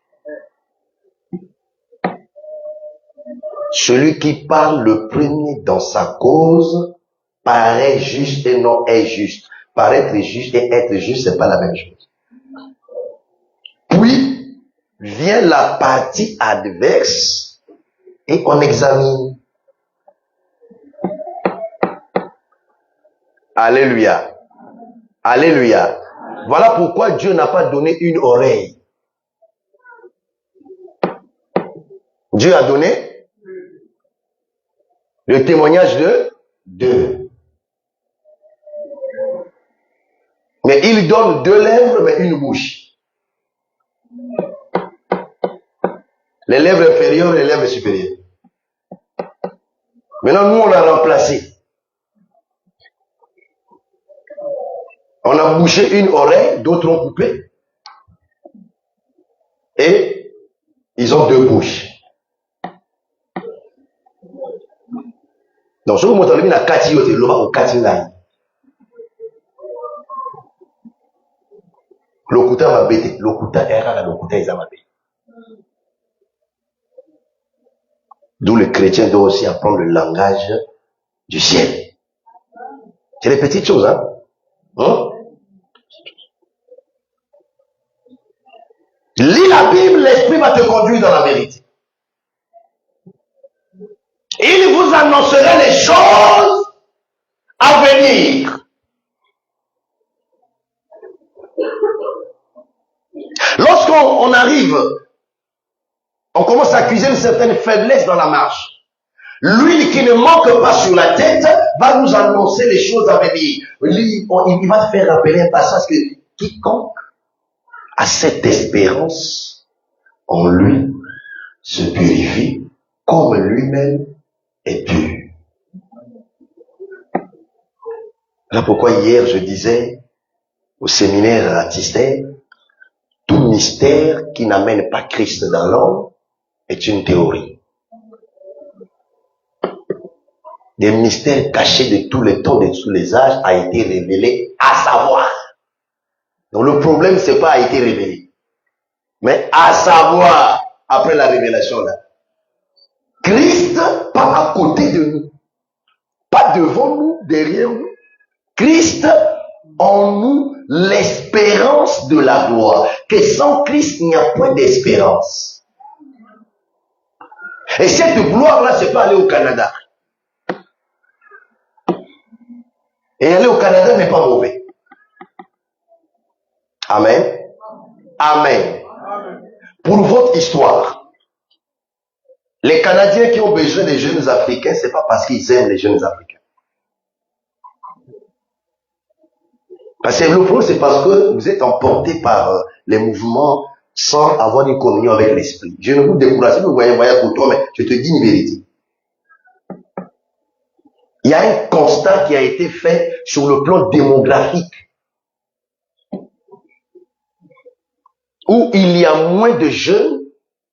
Celui qui parle le premier dans sa cause paraît juste et non est juste. Paraître juste et être juste, c'est pas la même chose. Puis, vient la partie adverse et on examine. Alléluia. Alléluia. Voilà pourquoi Dieu n'a pas donné une oreille. Dieu a donné le témoignage de 2. Mais il donne 2 lèvres, mais une bouche. Les lèvres inférieures et les lèvres supérieures. Maintenant, nous, on a remplacé. On a bouché une oreille, d'autres ont coupé. Et ils ont 2 bouches. Donc, ce que vous m'entendez, la kati yote, l'oba au kati ngai. Lokuta ma bete, lokuta era la lokuta isa ma bete. D'où le chrétien doit aussi apprendre le langage du ciel. C'est des petites choses, hein? Lis la Bible, l'esprit va te conduire dans la vérité. Il vous annoncera les choses à venir. Lorsqu'on arrive, on commence à accuser une certaine faiblesse dans la marche. L'huile qui ne manque pas sur la tête va nous annoncer les choses à venir. Il va te faire rappeler un passage que quiconque a cette espérance en lui se purifie comme lui-même est pur. Voilà pourquoi hier je disais au séminaire à Tisser, tout mystère qui n'amène pas Christ dans l'homme est une théorie. Des mystères cachés de tous les temps, de tous les âges, a été révélé à savoir. Donc le problème, c'est pas a été révélé. Mais à savoir, après la révélation là, Christ pas à côté de nous, pas devant nous, derrière nous. Christ en nous, l'espérance de la gloire. Que sans Christ, il n'y a point d'espérance. Et cette gloire-là, c'est pas aller au Canada. Et aller au Canada n'est pas mauvais. Amen. Amen. Pour votre histoire, les Canadiens qui ont besoin des jeunes Africains, c'est pas parce qu'ils aiment les jeunes Africains. Parce que le problème, c'est parce que vous êtes emportés par les mouvements sans avoir une communion avec l'esprit. Je ne vous décourage pas, vous voyez pour toi, mais je te dis une vérité. Il y a un constat qui a été fait sur le plan démographique, où il y a moins de jeunes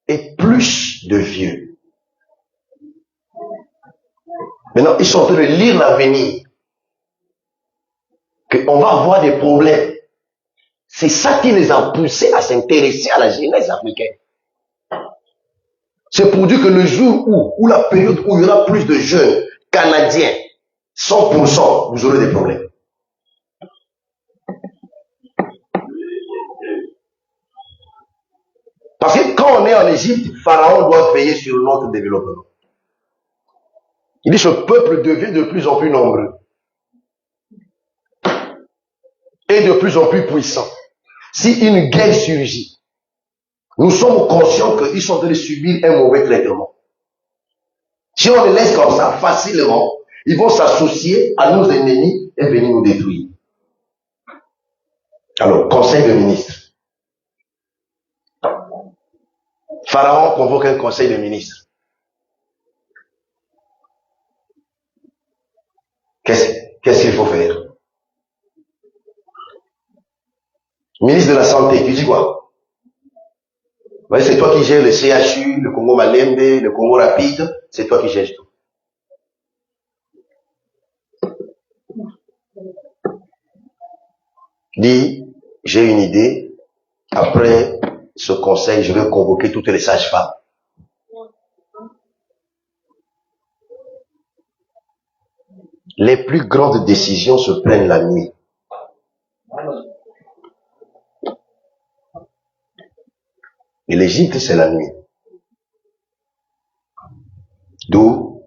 et plus de vieux. Maintenant, ils sont en train de lire l'avenir, qu'on va avoir des problèmes. C'est ça qui les a poussés à s'intéresser à la jeunesse africaine. C'est pour dire que le jour où la période où il y aura plus de jeunes Canadiens, 100%, vous aurez des problèmes. Parce que quand on est en Égypte, Pharaon doit veiller sur notre développement. Il dit ce peuple devient de plus en plus nombreux et de plus en plus puissant. Si une guerre surgit, nous sommes conscients qu'ils sont en train de subir un mauvais traitement. Si on les laisse comme ça, facilement, ils vont s'associer à nos ennemis et venir nous détruire. Alors, conseil de ministre. Pharaon convoque un conseil de ministre. Qu'est-ce qu'il faut faire? Ministre de la Santé, tu dis quoi? Ouais, c'est toi qui gères le CHU, le Congo Malembe, le Congo Rapide, c'est toi qui gères tout. Dis, j'ai une idée, après ce conseil, je vais convoquer toutes les sages-femmes. Les plus grandes décisions se prennent la nuit. Et l'Égypte, c'est la nuit. D'où,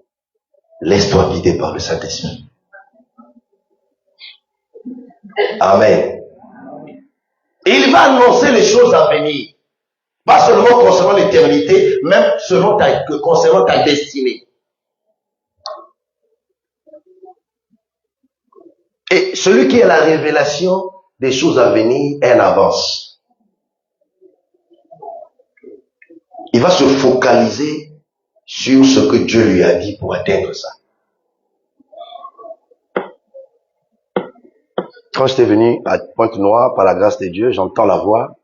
laisse-toi guider par le Saint-Esprit. Amen. Il va annoncer les choses à venir. Pas seulement concernant l'éternité, même concernant ta destinée. Et celui qui a la révélation des choses à venir est en avance. Il va se focaliser sur ce que Dieu lui a dit pour atteindre ça. Quand j'étais venu à Pointe-Noire, par la grâce de Dieu, j'entends la voix.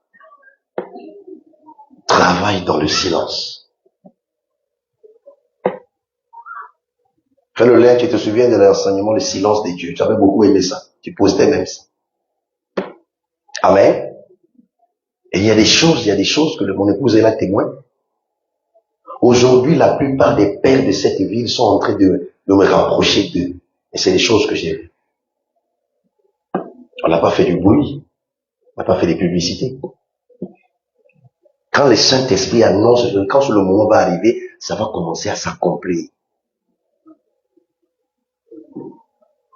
Travaille dans le silence. Fais le lien, tu te souviens de l'enseignement, le silence de Dieu. J'avais beaucoup aimé ça. Tu postais même ça. Amen. Et il y a des choses que mon épouse est là témoin. Aujourd'hui, la plupart des pères de cette ville sont en train de me rapprocher d'eux. Et c'est des choses que j'ai vues. On n'a pas fait du bruit. On n'a pas fait des publicités. Quand le Saint-Esprit annonce, quand le moment va arriver, ça va commencer à s'accomplir.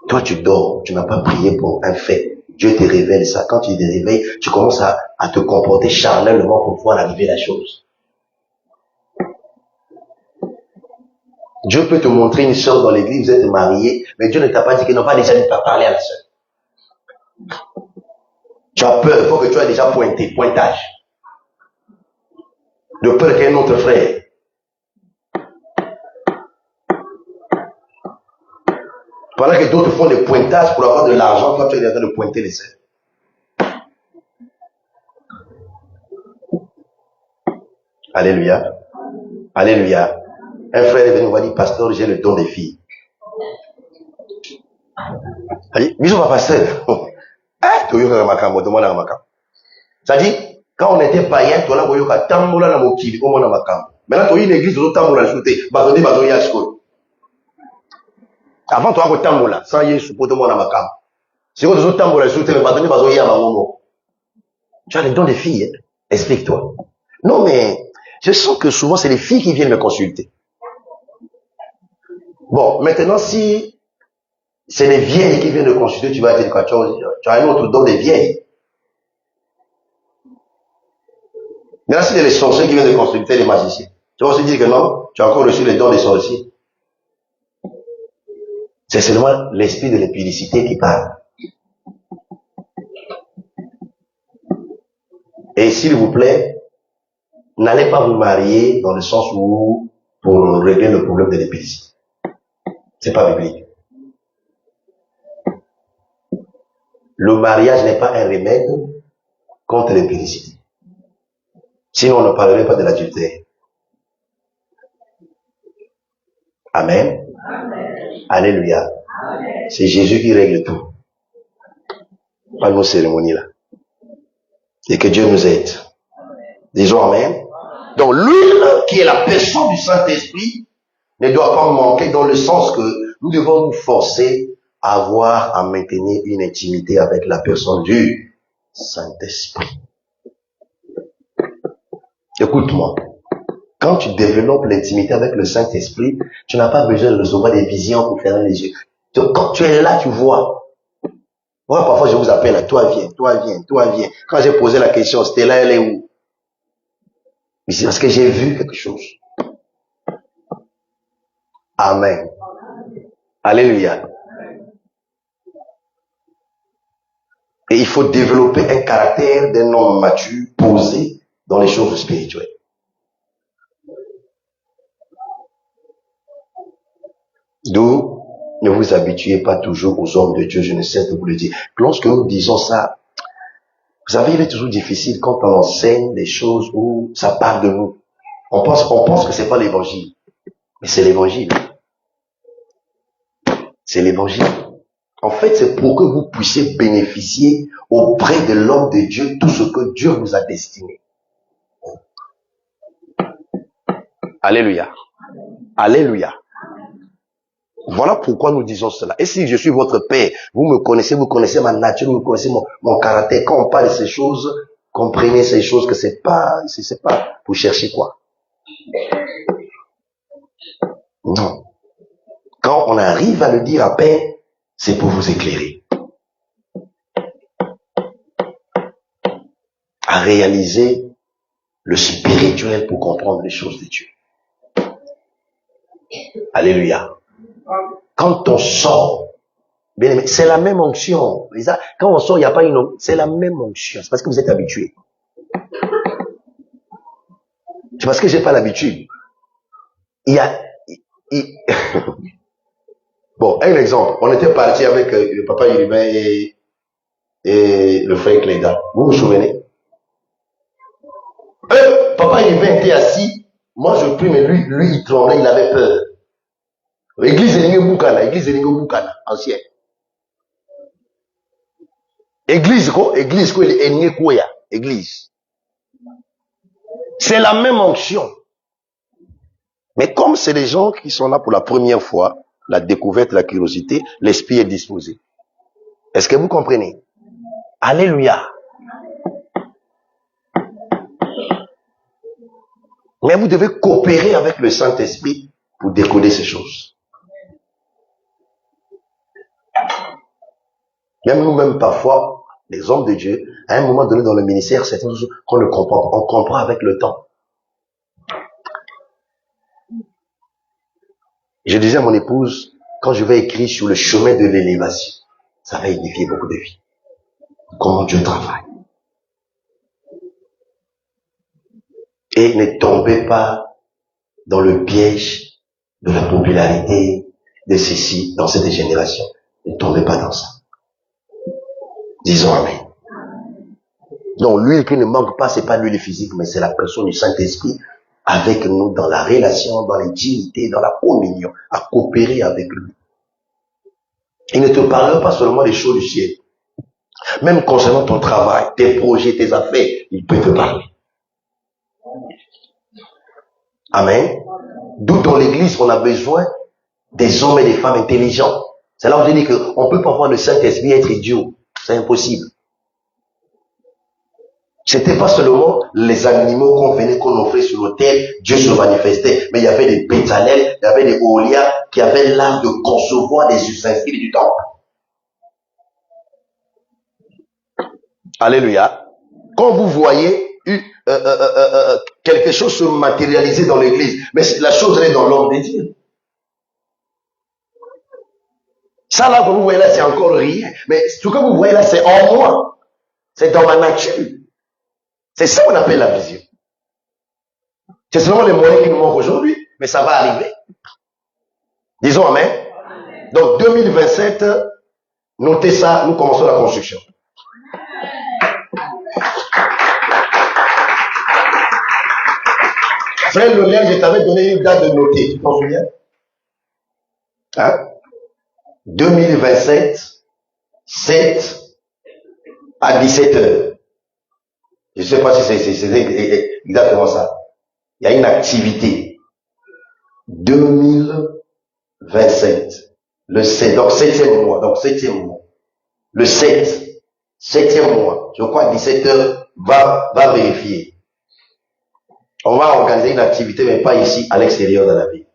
Toi, tu dors, tu n'as pas prié pour un fait. Dieu te révèle ça. Quand tu te réveilles, tu commences à te comporter charnellement pour pouvoir arriver à la chose. Dieu peut te montrer une sœur dans l'église, vous êtes mariés, mais Dieu ne t'a pas dit qu'il n'a pas déjà dit de parler à la sœur. Tu as peur, il faut que tu aies déjà pointage. De peur qu'il y ait un autre frère. Pendant que d'autres font des pointages pour avoir de l'argent, toi tu es en train de pointer les sœurs. Alléluia. Alléluia. Un frère est venu, on va dire, pasteur, j'ai le don des filles. Il dit, bisous ma pasteur. Ça dit, Quand on était païen, tu as vu que tambola na mokili, comme on a makam. Maintenant, tu as une église, tu as tambola la souté, bazodi bazodi yashko. Avant, tu as tambola, sans y supporter mon makam. Si tu as tambola la souté, bazodi bazodi yamamomo. Tu as les dons des filles, hein? Explique-toi. Non, mais je sens que souvent, c'est les filles qui viennent me consulter. Bon, maintenant, si c'est les vieilles qui viennent me consulter, tu vas dire quoi? Tu as un autre don des vieilles. Maintenant, si c'est les sorciers qui viennent de consulter les magiciens, tu vas aussi dire que non, tu as encore reçu les dons des sorciers. C'est seulement l'esprit de l'impudicité qui parle. Et s'il vous plaît, n'allez pas vous marier dans le sens où, pour régler le problème de l'impudicité. C'est pas biblique. Le mariage n'est pas un remède contre l'impudicité. Sinon, on ne parlerait pas de l'adultère. Amen. Amen. Alléluia. Amen. C'est Jésus qui règle tout. Pas nos cérémonies là. Et que Dieu nous aide. Disons Amen. Donc l'huile qui est la personne du Saint-Esprit ne doit pas manquer dans le sens que nous devons nous forcer à avoir à maintenir une intimité avec la personne du Saint-Esprit. Écoute-moi. Quand tu développes l'intimité avec le Saint-Esprit, tu n'as pas besoin de recevoir des visions pour fermer les yeux. Quand tu es là, tu vois. Moi, parfois, je vous appelle, toi viens, toi viens, toi viens. Quand j'ai posé la question, c'était là, elle est où? Mais c'est parce que j'ai vu quelque chose. Amen. Alléluia. Et il faut développer un caractère d'un homme mature, posé dans les choses spirituelles. D'où ne vous habituez pas toujours aux hommes de Dieu, je ne sais de vous le dire. Lorsque nous disons ça, vous savez, il est toujours difficile quand on enseigne des choses où ça parle de nous. On pense que c'est pas l'évangile. Mais c'est l'évangile. C'est l'évangile. En fait, c'est pour que vous puissiez bénéficier auprès de l'homme de Dieu tout ce que Dieu vous a destiné. Alléluia. Alléluia. Voilà pourquoi nous disons cela. Et si je suis votre père, vous me connaissez, vous connaissez ma nature, vous connaissez mon caractère. Quand on parle de ces choses, comprenez ces choses que c'est pas pour chercher quoi. Non. Quand on arrive à le dire à peine, c'est pour vous éclairer. À réaliser le spirituel pour comprendre les choses de Dieu. Alléluia. Quand on sort, bien aimé, c'est la même onction. Quand on sort, il n'y a pas une onction. C'est la même onction. C'est parce que vous êtes habitués. C'est parce que j'ai pas l'habitude. Bon, un exemple. On était parti avec le papa Yuribin et le frère Cléda. Vous vous souvenez? Papa Yuribin était assis. Moi, je prie, mais lui, il tremblait, il avait peur. Église Elingo Boukana, ancienne. Église. C'est la même onction. Mais comme c'est des gens qui sont là pour la première fois, la découverte, la curiosité, l'esprit est disposé. Est-ce que vous comprenez? Alléluia. Mais vous devez coopérer avec le Saint-Esprit pour décoder ces choses. Même nous-mêmes, parfois, les hommes de Dieu, à un moment donné dans le ministère, certaines choses qu'on ne comprend pas. On comprend avec le temps. Je disais à mon épouse, quand je vais écrire sur le chemin de l'élévation, ça va édifier beaucoup de vies. Comment Dieu travaille. Et ne tombez pas dans le piège de la popularité, de ceci, dans cette génération. Ne tombez pas dans ça. Disons Amen. Donc l'huile qui ne manque pas, c'est pas l'huile physique, mais c'est la personne du Saint-Esprit avec nous dans la relation, dans l'intimité, dans la communion, à coopérer avec lui. Il ne te parle pas seulement des choses du ciel. Même concernant ton travail, tes projets, tes affaires, il peut te parler. Amen. D'où dans l'église, on a besoin des hommes et des femmes intelligents. C'est là où je dis qu'on ne peut pas voir le Saint-Esprit être idiot. C'est impossible. C'était pas seulement les animaux qu'on venait, qu'on offrait sur l'autel, Dieu se manifestait, mais il y avait des Bézalèl, il y avait des Oholiab qui avaient l'art de concevoir des ustensiles du temple. Alléluia. Quand vous voyez quelque chose se matérialiser dans l'église, mais la chose elle est dans l'homme de Dieu. Ça là que vous voyez là, c'est encore rien. Mais ce que vous voyez là, c'est en moi. C'est dans ma nature. C'est ça qu'on appelle la vision. C'est seulement les moyens qui nous manquent aujourd'hui, mais ça va arriver. Disons amen. Donc 2027, notez ça, nous commençons la construction. Frère Lionel, je t'avais donné une date de noter, tu t'en souviens? Hein? 2027, 7 à 17 heures. Je ne sais pas si c'est exactement ça. Il y a une activité. 2027. Le 7, donc 7e mois. Donc 7e mois. Le 7, 7e mois. Je crois à 17 heures, va vérifier. On va organiser une activité, mais pas ici, à l'extérieur de la ville.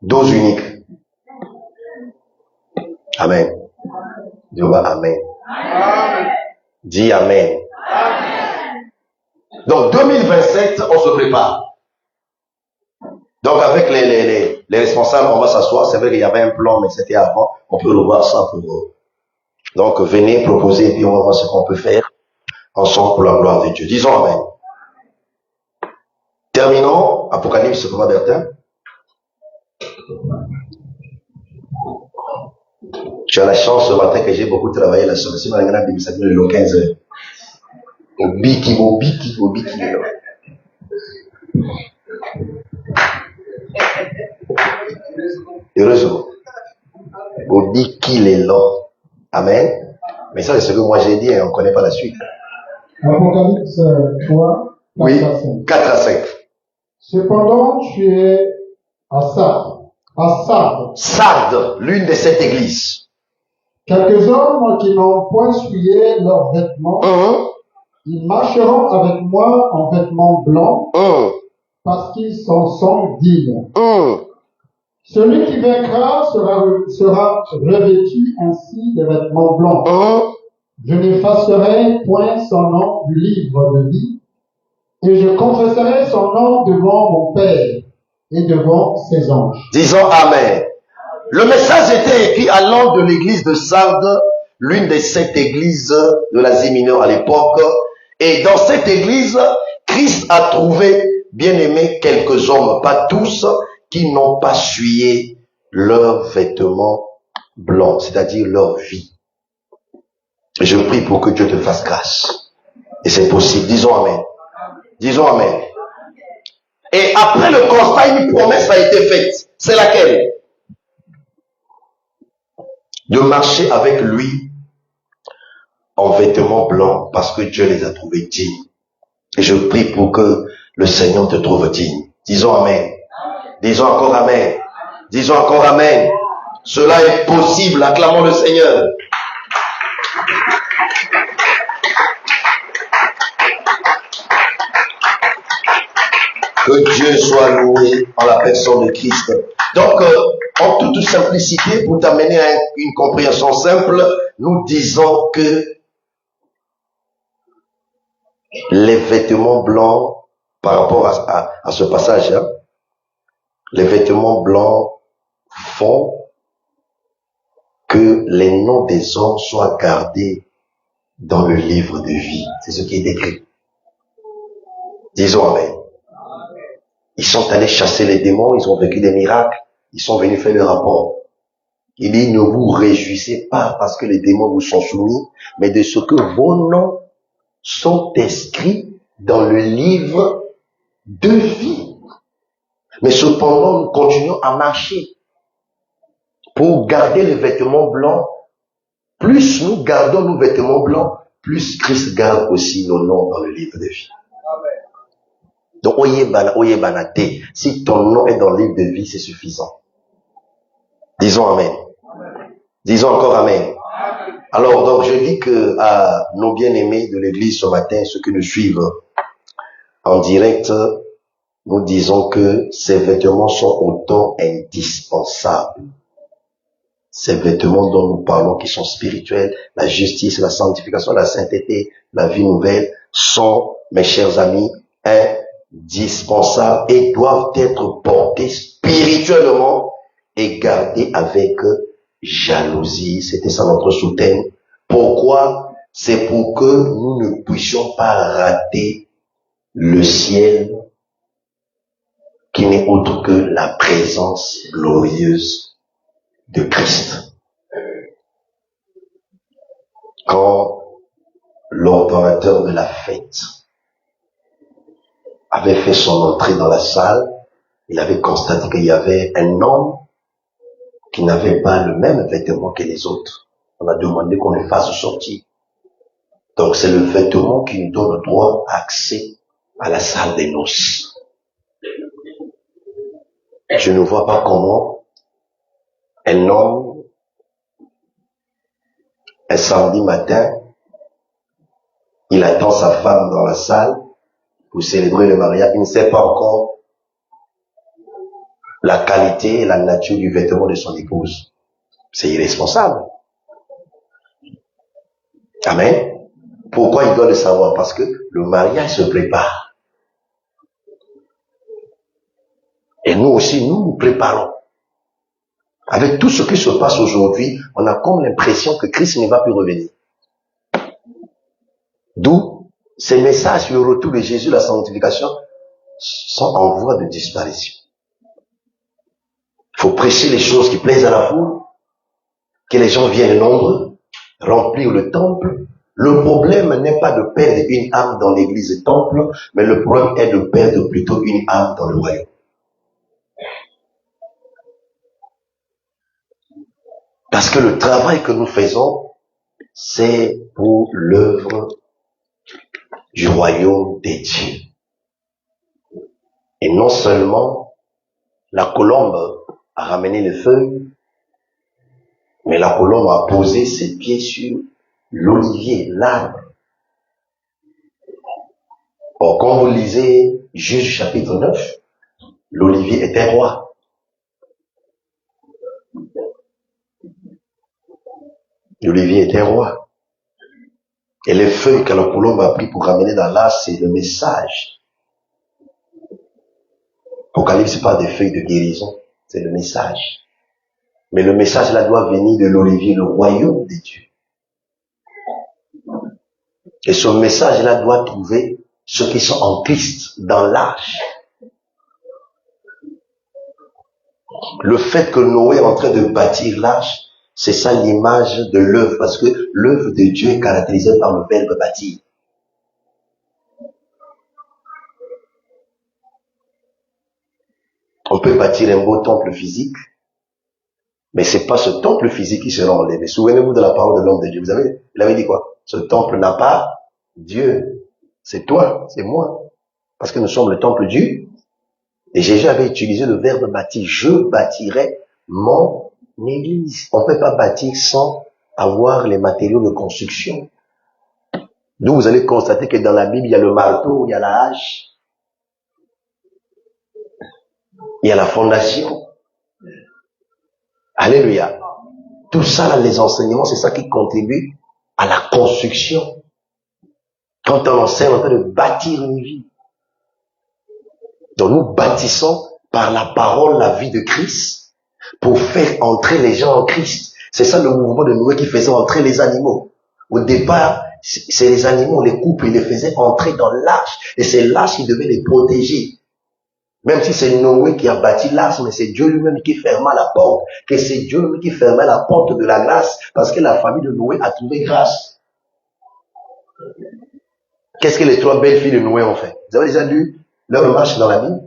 Dose unique. Amen. Dieu va amen. Amen. Dis amen. Amen. Donc 2027, on se prépare. Donc avec les responsables, on va s'asseoir. C'est vrai qu'il y avait un plan, mais c'était avant. On peut revoir ça pour eux. Donc venez proposer et puis on va voir ce qu'on peut faire ensemble pour la gloire de Dieu. Disons amen. Terminons. Apocalypse, comment Bertin? Tu as la chance ce matin que j'ai beaucoup travaillé la semaine. C'est ma grande Bible, ça fait le 15 heures. Au biki. Heureusement. Au biki est long. Amen. Mais ça, c'est ce que moi j'ai dit et on ne connaît pas la suite. Apocalypse 3, 4 oui, à 5. 4 à 5. Cependant, tu es à Sardes. Sardes, l'une des 7 églises. Quelques hommes qui n'ont point souillé leurs vêtements, ils marcheront avec moi en vêtements blancs, parce qu'ils sont dignes. Celui qui vaincra sera revêtu ainsi de vêtements blancs. Je n'effacerai point son nom du livre de vie, et je confesserai son nom devant mon Père et devant ses anges. Disons amen. Le message était écrit allant de l'église de Sardes, l'une des 7 églises de l'Asie mineure à l'époque. Et dans cette église, Christ a trouvé, bien aimé, quelques hommes, pas tous, qui n'ont pas souillé leurs vêtements blancs, c'est-à-dire leur vie. Je prie pour que Dieu te fasse grâce. Et c'est possible. Disons amen. Disons amen. Et après le constat, une promesse a été faite. C'est laquelle? De marcher avec lui en vêtements blancs parce que Dieu les a trouvés dignes. Et je prie pour que le Seigneur te trouve digne. Disons amen. Disons encore amen. Disons encore amen. Cela est possible. Acclamons le Seigneur. Que Dieu soit loué en la personne de Christ. Donc, en toute simplicité, pour t'amener à une compréhension simple, nous disons que les vêtements blancs, par rapport à ce passage, hein, les vêtements blancs font que les noms des hommes soient gardés dans le livre de vie. C'est ce qui est écrit. Disons amen. Ils sont allés chasser les démons, ils ont vécu des miracles, ils sont venus faire le rapport. Il dit, ne vous réjouissez pas parce que les démons vous sont soumis, mais de ce que vos noms sont inscrits dans le livre de vie. Mais cependant, nous continuons à marcher pour garder les vêtements blancs plus nous gardons nos vêtements blancs, plus Christ garde aussi nos noms dans le livre de vie. Donc, si ton nom est dans le livre de vie, c'est suffisant. Disons Amen. Disons encore Amen. Alors, donc, je dis que à nos bien-aimés de l'église ce matin, ceux qui nous suivent en direct, nous disons que ces vêtements sont autant indispensables. Ces vêtements dont nous parlons, qui sont spirituels, la justice, la sanctification, la sainteté, la vie nouvelle, sont, mes chers amis, indispensables et doivent être portés spirituellement et gardés avec jalousie. C'était ça notre sous-thème. Pourquoi? C'est pour que nous ne puissions pas rater le ciel qui n'est autre que la présence glorieuse de Christ. Quand l'ordonnateur de la fête avait fait son entrée dans la salle, il avait constaté qu'il y avait un homme qui n'avait pas le même vêtement que les autres. On a demandé qu'on le fasse sortir. Donc c'est le vêtement qui nous donne droit accès à la salle des noces. Je ne vois pas comment un homme, un samedi matin, il attend sa femme dans la salle pour célébrer le mariage. Il ne sait pas encore la qualité et la nature du vêtement de son épouse. C'est irresponsable. Amen. Pourquoi il doit le savoir? Parce que le mariage se prépare. Et nous aussi, nous nous préparons. Avec tout ce qui se passe aujourd'hui, on a comme l'impression que Christ ne va plus revenir. D'où ces messages sur le retour de Jésus, la sanctification, sont en voie de disparition. Il faut prêcher les choses qui plaisent à la foule, que les gens viennent nombreux, remplir le temple. Le problème n'est pas de perdre une âme dans l'église temple, mais le problème est de perdre plutôt une âme dans le royaume. Parce que le travail que nous faisons, c'est pour l'œuvre du royaume des dieux. Et non seulement la colombe a ramené les feuilles, mais la colombe a posé ses pieds sur l'olivier, l'arbre. Or, quand vous lisez Juge chapitre 9, l'olivier était roi. L'olivier était roi. Et les feuilles que la colombe a pris pour ramener dans l'arche, c'est le message. Apocalypse, ce n'est pas des feuilles de guérison, c'est le message. Mais le message là doit venir de l'olivier, le royaume des dieux. Et ce message là doit trouver ceux qui sont en Christ dans l'arche. Le fait que Noé est en train de bâtir l'arche, c'est ça l'image de l'œuvre, parce que l'œuvre de Dieu est caractérisée par le verbe bâtir. On peut bâtir un beau temple physique, mais c'est pas ce temple physique qui sera enlevé. Souvenez-vous de la parole de l'homme de Dieu. Il avait dit quoi? Ce temple n'a pas Dieu. C'est toi, c'est moi. Parce que nous sommes le temple Dieu. Et Jésus avait utilisé le verbe bâtir. Je bâtirai mon église. On ne peut pas bâtir sans avoir les matériaux de construction. Donc vous allez constater que dans la Bible, il y a le marteau, il y a la hache, il y a la fondation. Alléluia. Tout ça, là, les enseignements, c'est ça qui contribue à la construction. Quand on enseigne, on est en train de bâtir une vie. Donc nous bâtissons par la parole la vie de Christ pour faire entrer les gens en Christ. C'est ça le mouvement de Noé qui faisait entrer les animaux. Au départ, c'est les animaux, les couples, ils les faisaient entrer dans l'arche. Et c'est l'arche qui devait les protéger. Même si c'est Noé qui a bâti l'arche, mais c'est Dieu lui-même qui ferma la porte. Que c'est Dieu lui-même qui fermait la porte de la grâce, parce que la famille de Noé a trouvé grâce. Qu'est-ce que les trois belles filles de Noé ont fait? Vous avez déjà lu leur marche dans la Bible?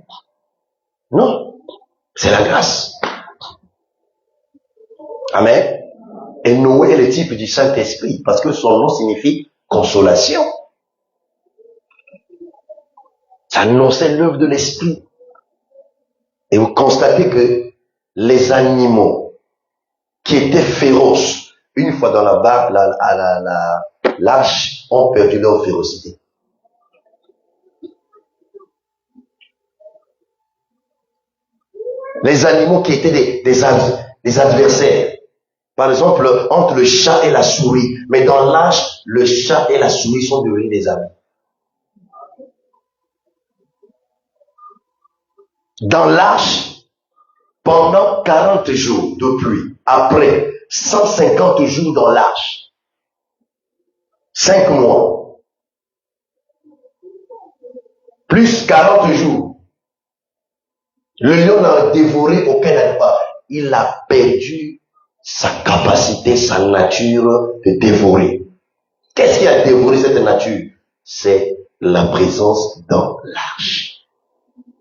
Non. C'est la grâce. Amen. Et Noé est le type du Saint-Esprit, parce que son nom signifie consolation. Ça annonçait l'œuvre de l'Esprit. Et vous constatez que les animaux qui étaient féroces, une fois dans l'arche, ont perdu leur férocité. Les animaux qui étaient des adversaires. Par exemple, entre le chat et la souris. Mais dans l'arche, le chat et la souris sont devenus des amis. Dans l'arche, pendant 40 jours de pluie, après 150 jours dans l'arche, 5 mois, plus 40 jours, le lion n'a dévoré aucun animal. Il a perdu sa capacité, sa nature de dévorer. Qu'est-ce qui a dévoré cette nature? C'est la présence dans l'arche.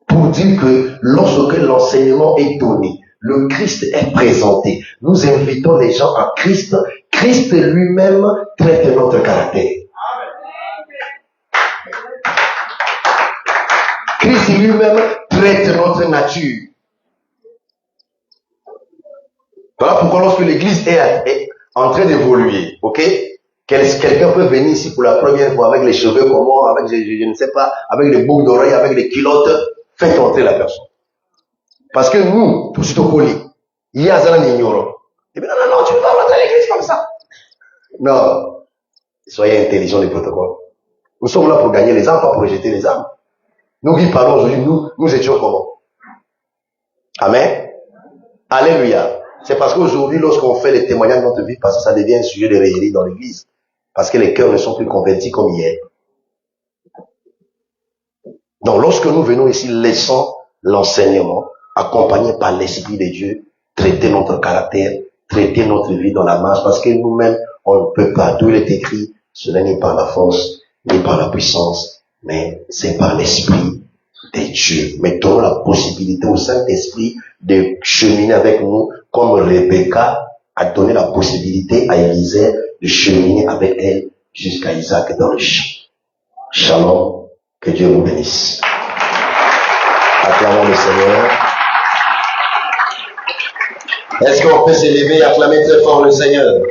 Pour dire que lorsque l'enseignement est donné, le Christ est présenté, nous invitons les gens à Christ. Christ lui-même traite notre caractère. Christ lui-même traite notre nature. Voilà pourquoi lorsque l'église est en train d'évoluer, ok, quelqu'un peut venir ici pour la première fois avec les cheveux comment, avec je ne sais pas, avec les boucles d'oreilles, avec les culottes, faites entrer la personne. Parce que nous, tout suite au colis, il y a un ignorant. Et bien non, tu ne peux pas rentrer à l'église comme ça. Non, soyez intelligents les protocoles. Nous sommes là pour gagner les âmes, pas pour rejeter les âmes. Nous qui parlons aujourd'hui, nous étions comment? Amen. Alléluia. C'est parce qu'aujourd'hui, lorsqu'on fait les témoignages de notre vie, parce que ça devient un sujet de raillerie dans l'église. Parce que les cœurs ne sont plus convertis comme hier. Donc, lorsque nous venons ici, laissons l'enseignement, accompagné par l'Esprit de Dieu, traiter notre caractère, traiter notre vie dans la marche, parce que nous-mêmes, on ne peut pas. D'où il est écrit, cela n'est pas la force, ni par la puissance, mais c'est par l'Esprit de Dieu. Mettons la possibilité au Saint-Esprit de cheminer avec nous, comme Rebecca a donné la possibilité à Élisée de cheminer avec elle jusqu'à Isaac dans le champ. Shalom, que Dieu vous bénisse. Acclamons le Seigneur. Est-ce qu'on peut s'élever et acclamer très fort le Seigneur?